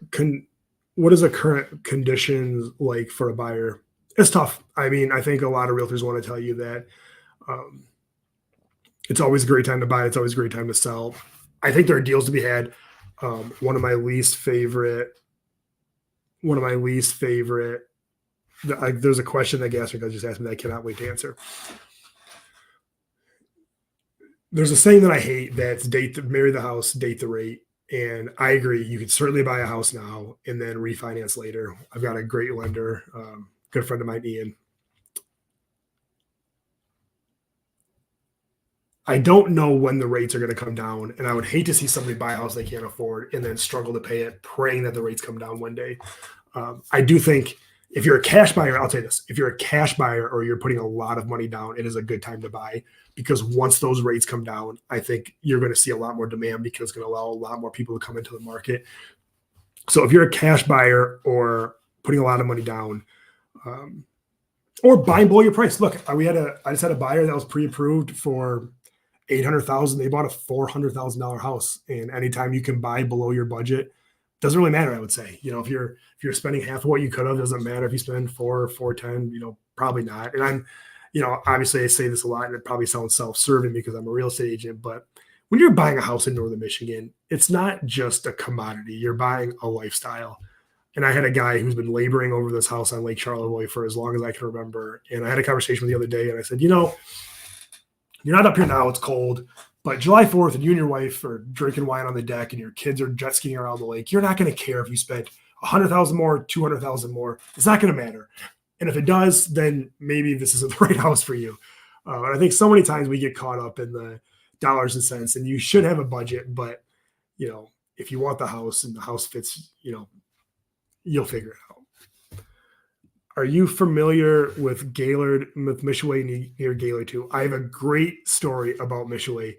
conditions like for a buyer? It's tough. I mean, I think a lot of realtors want to tell you that it's always a great time to buy. It's always a great time to sell. I think there are deals to be had. One of my least favorite. There's a question that Gastric just asked me that I cannot wait to answer. There's a saying that I hate that's marry the house, date the rate. And I agree. You could certainly buy a house now and then refinance later. I've got a great lender, good friend of mine, Ian. I don't know when the rates are going to come down. And I would hate to see somebody buy a house they can't afford and then struggle to pay it, praying that the rates come down one day. I do think if you're a cash buyer, I'll tell you this, if you're a cash buyer or you're putting a lot of money down, it is a good time to buy, because once those rates come down, I think you're going to see a lot more demand, because it's going to allow a lot more people to come into the market. So if you're a cash buyer or putting a lot of money down, or buying below your price, look, I just had a buyer that was pre-approved for $800,000. They bought a $400,000 house, and anytime you can buy below your budget, doesn't really matter. I would say, if you're spending half of what you could have, doesn't matter if you spend $410, probably not. And I'm, obviously I say this a lot and it probably sounds self-serving because I'm a real estate agent, but when you're buying a house in northern Michigan, it's not just a commodity. You're buying a lifestyle. And I had a guy who's been laboring over this house on Lake Charlevoix for as long as I can remember. And I had a conversation with him the other day and I said, you're not up here now, it's cold, but July 4th and you and your wife are drinking wine on the deck and your kids are jet skiing around the lake. You're not going to care if you spent $100,000 more, $200,000 more. It's not going to matter. And if it does, then maybe this isn't the right house for you. And I think so many times we get caught up in dollars and cents, and you should have a budget, but if you want the house and the house fits, you'll figure it out. Are you familiar with Gaylord, with Mishaway near Gaylord too? I have a great story about Mishaway.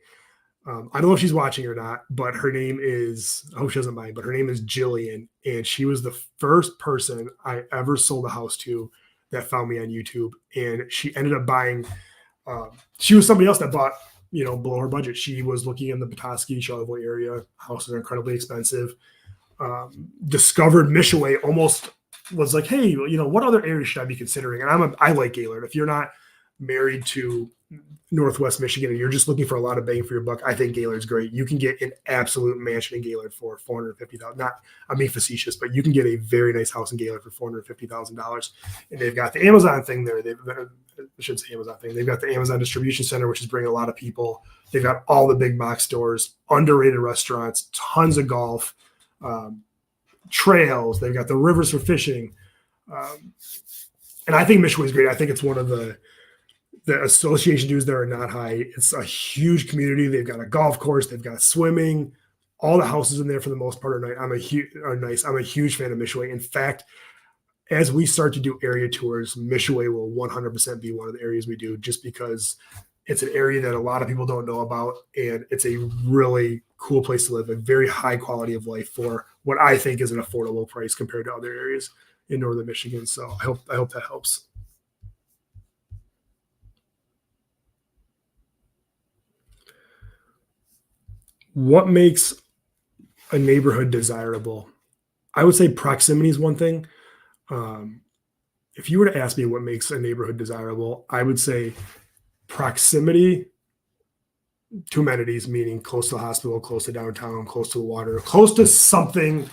I don't know if she's watching or not, but her name is, I hope she doesn't mind, but her name is Jillian. And she was the first person I ever sold a house to that found me on YouTube. And she ended up buying, she was somebody else that bought, below her budget. She was looking in the Petoskey, Charlevoix area. Houses are incredibly expensive. Discovered Mishaway, almost was like, hey, what other areas should I be considering? And I like Gaylord. If you're not married to Northwest Michigan and you're just looking for a lot of bang for your buck, I think Gaylord's great. You can get an absolute mansion in Gaylord for $450,000. Not, I'm being facetious, but you can get a very nice house in Gaylord for $450,000. And they've got the Amazon thing there. I shouldn't say Amazon thing. They've got the Amazon distribution center, which is bringing a lot of people. They've got all the big box stores, underrated restaurants, tons of golf, trails. They've got the rivers for fishing. And I think Mishaway is great. I think it's one of the association dues there are not high. It's a huge community. They've got a golf course. They've got swimming. All the houses in there for the most part are nice. I'm a huge fan of Mishaway. In fact, as we start to do area tours, Mishaway will 100% be one of the areas we do, just because it's an area that a lot of people don't know about, and it's a really cool place to live, a very high quality of life for what I think is an affordable price compared to other areas in northern Michigan. So I hope that helps. What makes a neighborhood desirable? I would say proximity is one thing. If you were to ask me what makes a neighborhood desirable, I would say proximity to amenities, meaning close to the hospital, close to downtown, close to the water, close to something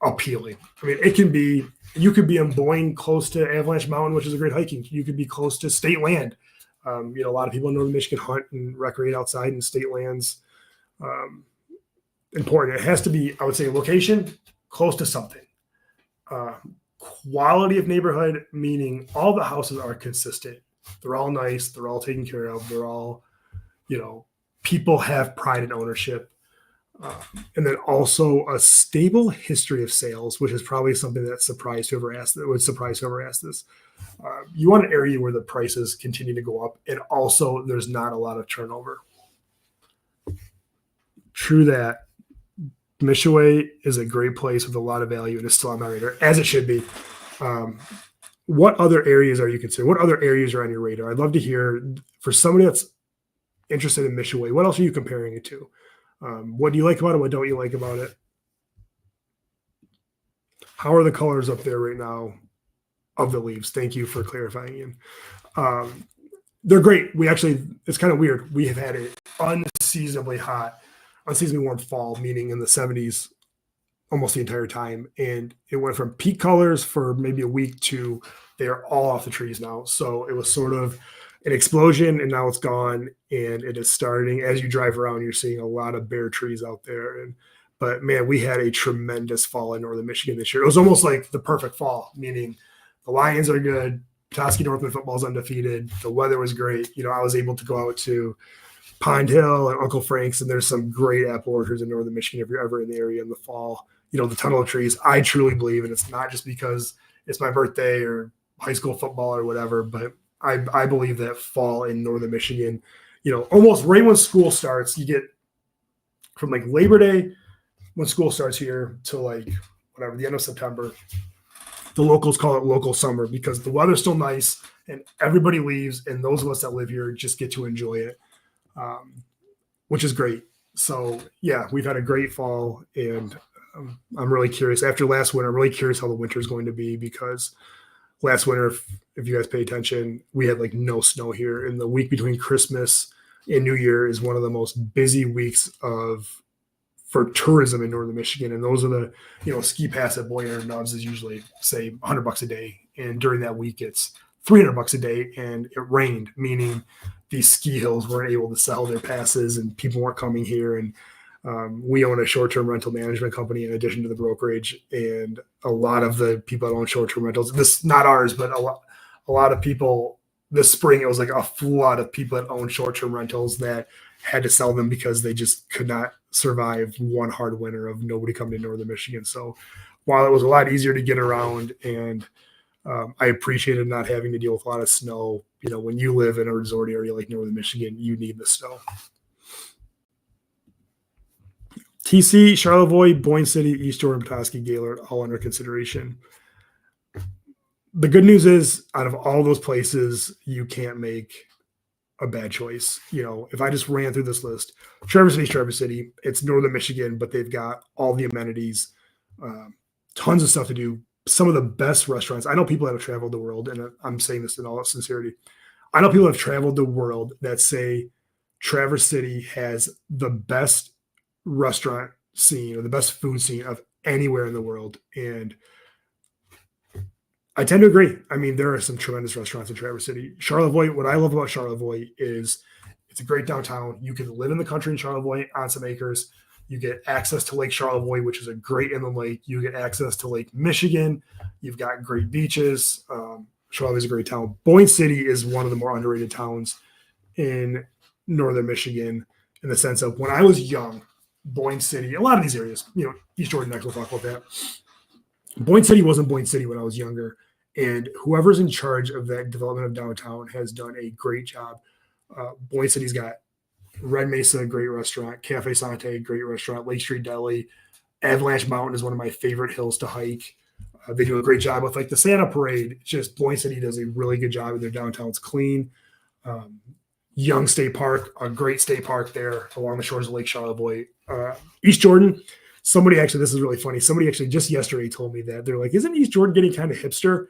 appealing. I mean, you could be in Boyne, close to Avalanche Mountain, which is a great hiking. You could be close to state land. A lot of people in northern Michigan hunt and recreate outside, and state land's important. It has to be, I would say, location close to something. Quality of neighborhood, meaning all the houses are consistent. They're all nice. They're all taken care of. They're all, people have pride in ownership. And then also a stable history of sales, which is probably something that would surprise whoever asked this. You want an area where the prices continue to go up, and also there's not a lot of turnover. True that. Mishaway is a great place with a lot of value, and it's still on my radar, as it should be. What other areas are you considering? What other areas are on your radar? I'd love to hear, for somebody that's interested in Mishaway, what else are you comparing it to? What do you like about it? What don't you like about it? How are the colors up there right now of the leaves? Thank you for clarifying, Ian. They're great. It's kind of weird. We have had an unseasonably warm fall, meaning in the 70s almost the entire time. And it went from peak colors for maybe a week to they're all off the trees now. So it was sort of an explosion, and now it's gone, and it is starting. As you drive around, you're seeing a lot of bare trees out there. But man, we had a tremendous fall in northern Michigan this year. It was almost like the perfect fall, meaning the Lions are good. Petoskey Northland football is undefeated. The weather was great. I was able to go out to Pond Hill and Uncle Frank's, and there's some great apple orchards in northern Michigan if you're ever in the area in the fall. The tunnel of trees, I truly believe, and it's not just because it's my birthday or high school football or whatever, but I believe that fall in northern Michigan, almost right when school starts, you get from like Labor Day when school starts here to like whatever, the end of September. The locals call it local summer because the weather's still nice and everybody leaves, and those of us that live here just get to enjoy it, which is great. So yeah, we've had a great fall, and I'm really curious. After last winter, I'm really curious how the winter is going to be, because last winter, if you guys pay attention, we had like no snow here. And the week between Christmas and New Year is one of the most busy weeks for tourism in northern Michigan. And those are the, ski pass at Boyer and Nubs is usually say $100 a day. And during that week, it's $300 a day. And it rained, meaning these ski hills weren't able to sell their passes and people weren't coming here. And we own a short-term rental management company in addition to the brokerage, and a lot of the people that own short-term rentals, this not ours, but a lot of people this spring, it was like a flood of people that own short-term rentals that had to sell them because they just could not survive one hard winter of nobody coming to Northern Michigan. So while it was a lot easier to get around, and I appreciated not having to deal with a lot of snow, when you live in a resort area like Northern Michigan, you need the snow. TC, Charlevoix, Boyne City, East Jordan, Petoskey, Gaylord, all under consideration. The good news is, out of all those places, you can't make a bad choice. If I just ran through this list, Traverse City, it's Northern Michigan, but they've got all the amenities, tons of stuff to do, some of the best restaurants. I know people that have traveled the world, and I'm saying this in all sincerity. I know people that have traveled the world that say Traverse City has the best restaurant scene or the best food scene of anywhere in the world. And I tend to agree. I mean, there are some tremendous restaurants in Traverse City. Charlevoix, what I love about Charlevoix is it's a great downtown. You can live in the country in Charlevoix on some acres. You get access to Lake Charlevoix, which is a great inland lake. You get access to Lake Michigan. You've got great beaches. Charlevoix is a great town. Boyne City is one of the more underrated towns in Northern Michigan, in the sense of when I was young, Boyne City, a lot of these areas, East Jordan next, we'll talk about that. Boyne City wasn't Boyne City when I was younger. And whoever's in charge of that development of downtown has done a great job. Boyne City's got Red Mesa, great restaurant. Cafe Sante, great restaurant. Lake Street Deli. Avalanche Mountain is one of my favorite hills to hike. They do a great job with the Santa Parade. Just Boyne City does a really good job with their downtown. It's clean. Young State Park, a great state park there along the shores of Lake Charlevoix. East Jordan, this is really funny. Somebody actually just yesterday told me that they're like, isn't East Jordan getting kind of hipster?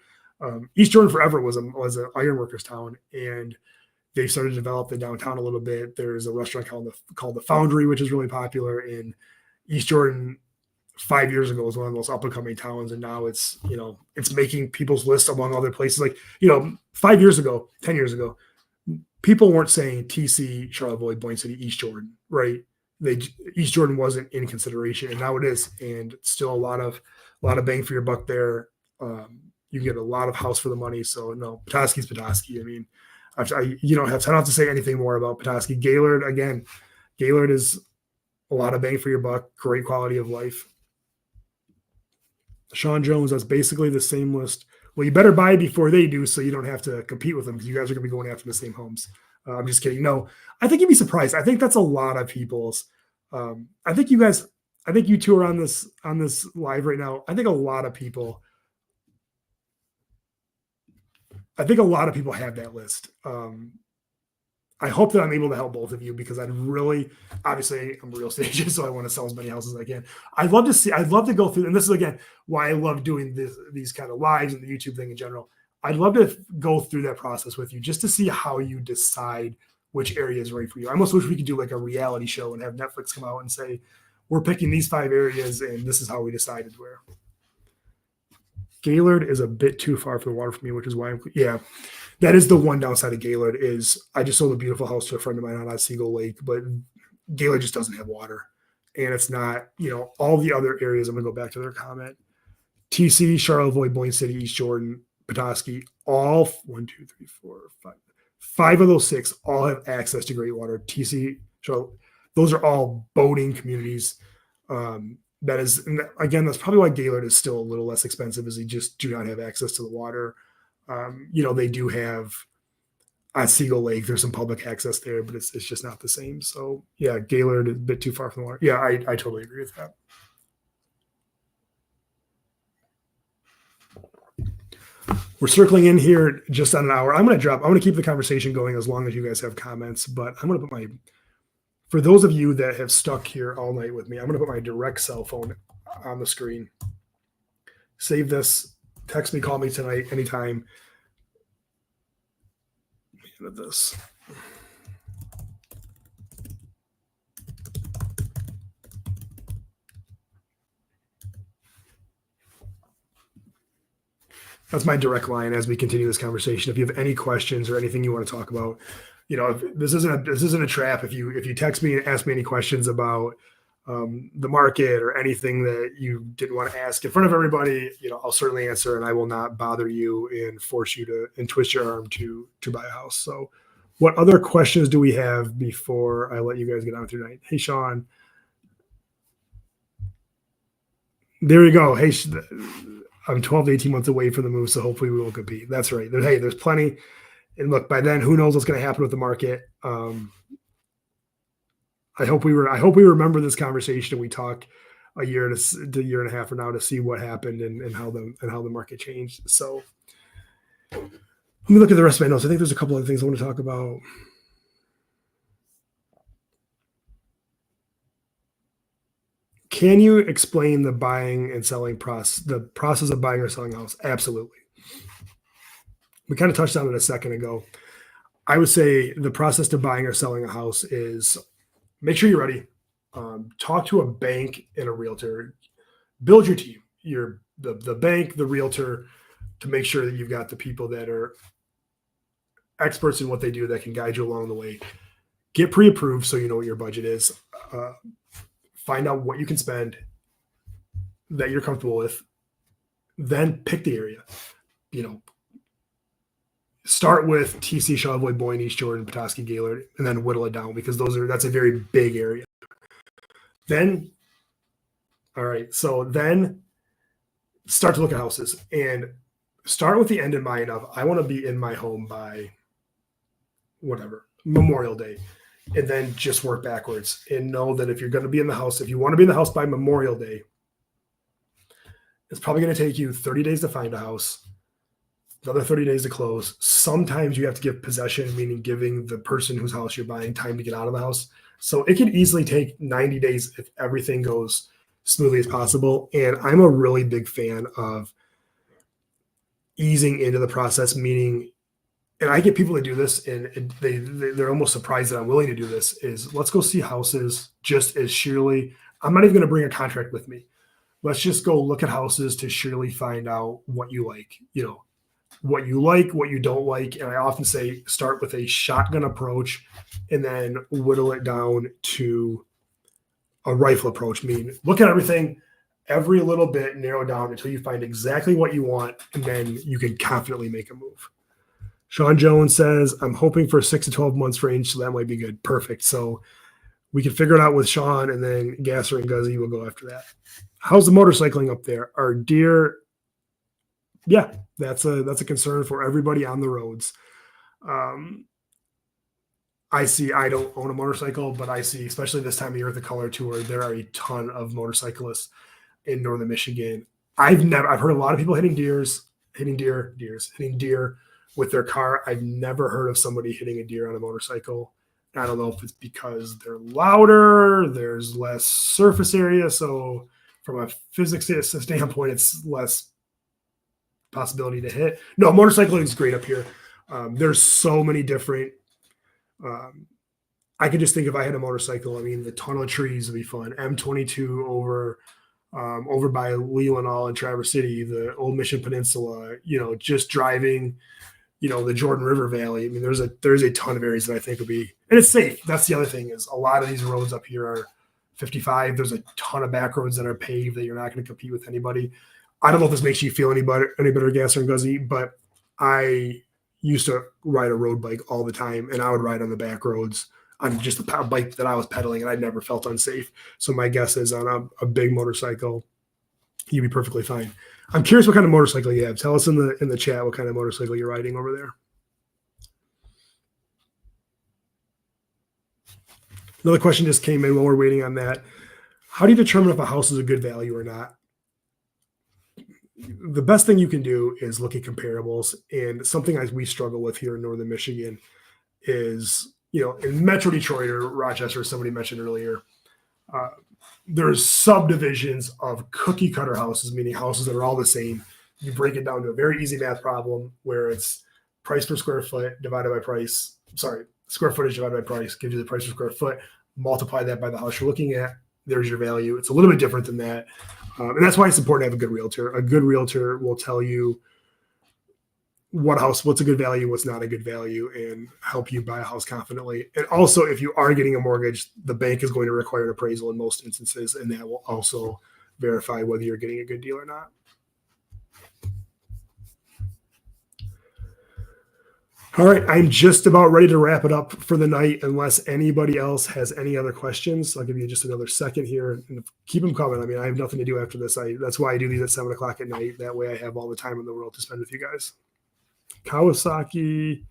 East Jordan forever was an ironworkers town, and they've started to develop the downtown a little bit. There's a restaurant called the Foundry, which is really popular in East Jordan. 5 years ago was one of the most up and coming towns, and now it's making people's list among other places. 5 years ago, 10 years ago, people weren't saying TC, Charlevoix, Boyne City, East Jordan, right? East Jordan wasn't in consideration, and now it is, and still a lot of bang for your buck there. You get a lot of house for the money. So no, Petoskey's Petoskey. I mean, I don't have to say anything more about Petoskey. Gaylord is a lot of bang for your buck, great quality of life. Sean Jones, that's basically the same list. Well, you better buy before they do, so you don't have to compete with them, because you guys are going to be going after the same homes. I'm just kidding. No, I think you'd be surprised. I think that's a lot of people's. I think you two are on this live right now. I think a lot of people have that list. I hope that I'm able to help both of you, because obviously I'm a real estate agent, so I want to sell as many houses as I can. I'd love to go through, and this is again why I love doing these kind of lives and the YouTube thing in general. I'd love to go through that process with you, just to see how you decide which area is right for you. I almost wish we could do like a reality show and have Netflix come out and say, we're picking these 5 areas and this is how we decided where. Gaylord is a bit too far for the water for me, which is why that is the one downside of Gaylord. Is I just sold a beautiful house to a friend of mine on Otsego Lake, but Gaylord just doesn't have water, and it's not, all the other areas. I'm gonna go back to their comment. TC, Charlevoix, Boyne City, East Jordan, Petoskey, all 1, 2, 3, 4, 5. 5 of those 6 all have access to great water. TC, Charlotte, those are all boating communities. That is, again, that's probably why Gaylord is still a little less expensive, is they just do not have access to the water. They do have Otsego Lake. There's some public access there, but it's just not the same. So yeah, Gaylord is a bit too far from the water. Yeah, I totally agree with that. We're circling in here just on an hour. I'm going to keep the conversation going as long as you guys have comments, but I'm going to put for those of you that have stuck here all night with me, I'm going to put my direct cell phone on the screen. Save this. Text me, call me tonight, anytime. Look at this. That's my direct line as we continue this conversation. If you have any questions or anything you want to talk about, this isn't a trap. If you text me and ask me any questions about the market or anything that you didn't want to ask in front of everybody, I'll certainly answer, and I will not bother you and force you to and twist your arm to buy a house. So, what other questions do we have before I let you guys get on with your night? Hey, Sean. There you go. Hey, I'm 12 to 18 months away from the move, so hopefully we will compete. That's right. There's plenty. And look, by then, who knows what's going to happen with the market? I hope we remember this conversation. We talk a year to year and a half from now to see what happened and how the market changed. So let me look at the rest of my notes. I think there's a couple other things I want to talk about. Can you explain the buying and selling process, the process of buying or selling a house? Absolutely. We kind of touched on it a second ago. I would say the process to buying or selling a house is make sure you're ready. Talk to a bank and a realtor. Build your team. The bank, the realtor, to make sure that you've got the people that are experts in what they do that can guide you along the way. Get pre-approved so you know what your budget is. Find out what you can spend that you're comfortable with. Then pick the area. Start with TC, Charlevoix, Boyne, East Jordan, Petoskey, Gaylord, and then whittle it down because that's a very big area. Then start to look at houses and start with the end in mind of I want to be in my home by Memorial Day, and then just work backwards and know that if you're going to be in the house, if you want to be in the house by Memorial Day, it's probably going to take you 30 days to find a house, another 30 days to close. Sometimes you have to give possession, meaning giving the person whose house you're buying time to get out of the house. So it can easily take 90 days if everything goes smoothly as possible. And I'm a really big fan of easing into the process, meaning, and I get people to do this and they're almost surprised that I'm willing to do this, is let's go see houses just as sheerly. I'm not even going to bring a contract with me. Let's just go look at houses to sheerly find out what you like, what you don't like. And I often say, start with a shotgun approach and then whittle it down to a rifle approach. Meaning look at everything, every little bit, narrow down until you find exactly what you want. And then you can confidently make a move. Sean Jones says, I'm hoping for 6 to 12 months range, so that might be good. Perfect. So we can figure it out with Sean, and then Gasser and Guzzy will go after that. How's the motorcycling up there? Are deer? Yeah, that's a concern for everybody on the roads. I don't own a motorcycle, but I see, especially this time of year at the Color Tour, there are a ton of motorcyclists in northern Michigan. I've heard a lot of people hitting deer with their car. I've never heard of somebody hitting a deer on a motorcycle. I don't know if it's because they're louder, there's less surface area. So from a physics standpoint, it's less possibility to hit. No, motorcycling is great up here. There's so many different, I could just think if I had a motorcycle, the Tunnel of Trees would be fun. M22 over by Leelanau and Traverse City, the Old Mission Peninsula, just driving, the Jordan River Valley. There's a ton of areas that I think would be, and it's safe. That's the other thing, is a lot of these roads up here are 55. There's a ton of back roads that are paved that you're not going to compete with anybody. I don't know if this makes you feel any better, Gasser and Guzzy, but I used to ride a road bike all the time, and I would ride on the back roads on just a bike that I was pedaling, and I never felt unsafe. So my guess is on a big motorcycle, you'd be perfectly fine. I'm curious what kind of motorcycle you have. Tell us in the chat what kind of motorcycle you're riding over there. Another question just came in while we're waiting on that. How do you determine if a house is a good value or not? The best thing you can do is look at comparables. And something we struggle with here in northern Michigan is, in Metro Detroit or Rochester, as somebody mentioned earlier, there's subdivisions of cookie cutter houses, meaning houses that are all the same. You break it down to a very easy math problem where it's price per square foot divided by price. Square footage divided by price gives you the price per square foot. Multiply that by the house you're looking at. There's your value. It's a little bit different than that. And that's why it's important to have a good realtor. A good realtor will tell you what's a good value, what's not a good value, and help you buy a house confidently. And also, if you are getting a mortgage, the bank is going to require an appraisal in most instances, and that will also verify whether you're getting a good deal or not. All right, I'm just about ready to wrap it up for the night unless anybody else has any other questions. I'll give you just another second here and keep them coming. I mean, I have nothing to do after this. That's why I do these at 7:00 at night. That way I have all the time in the world to spend with you guys. Kawasaki.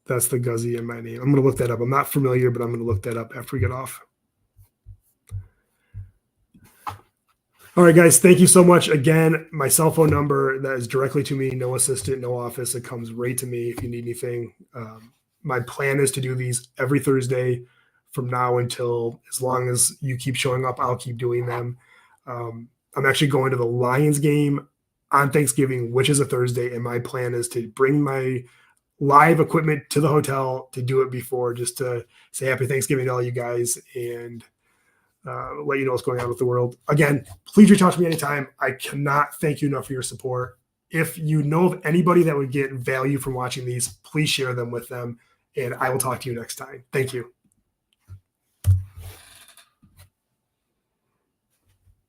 That's the Guzzi in my name. I'm going to look that up. I'm not familiar, but I'm going to look that up after we get off. All right, guys, thank you so much. Again, my cell phone number, that is directly to me, no assistant, no office. It comes right to me if you need anything. My plan is to do these every Thursday from now until as long as you keep showing up, I'll keep doing them. I'm actually going to the Lions game on Thanksgiving, which is a Thursday, and my plan is to bring my live equipment to the hotel to do it before, just to say happy Thanksgiving to all you guys and let you know what's going on with the world. Again, please reach out to me anytime. I cannot thank you enough for your support. If you know of anybody that would get value from watching these, please share them with them, and I will talk to you next time. Thank you.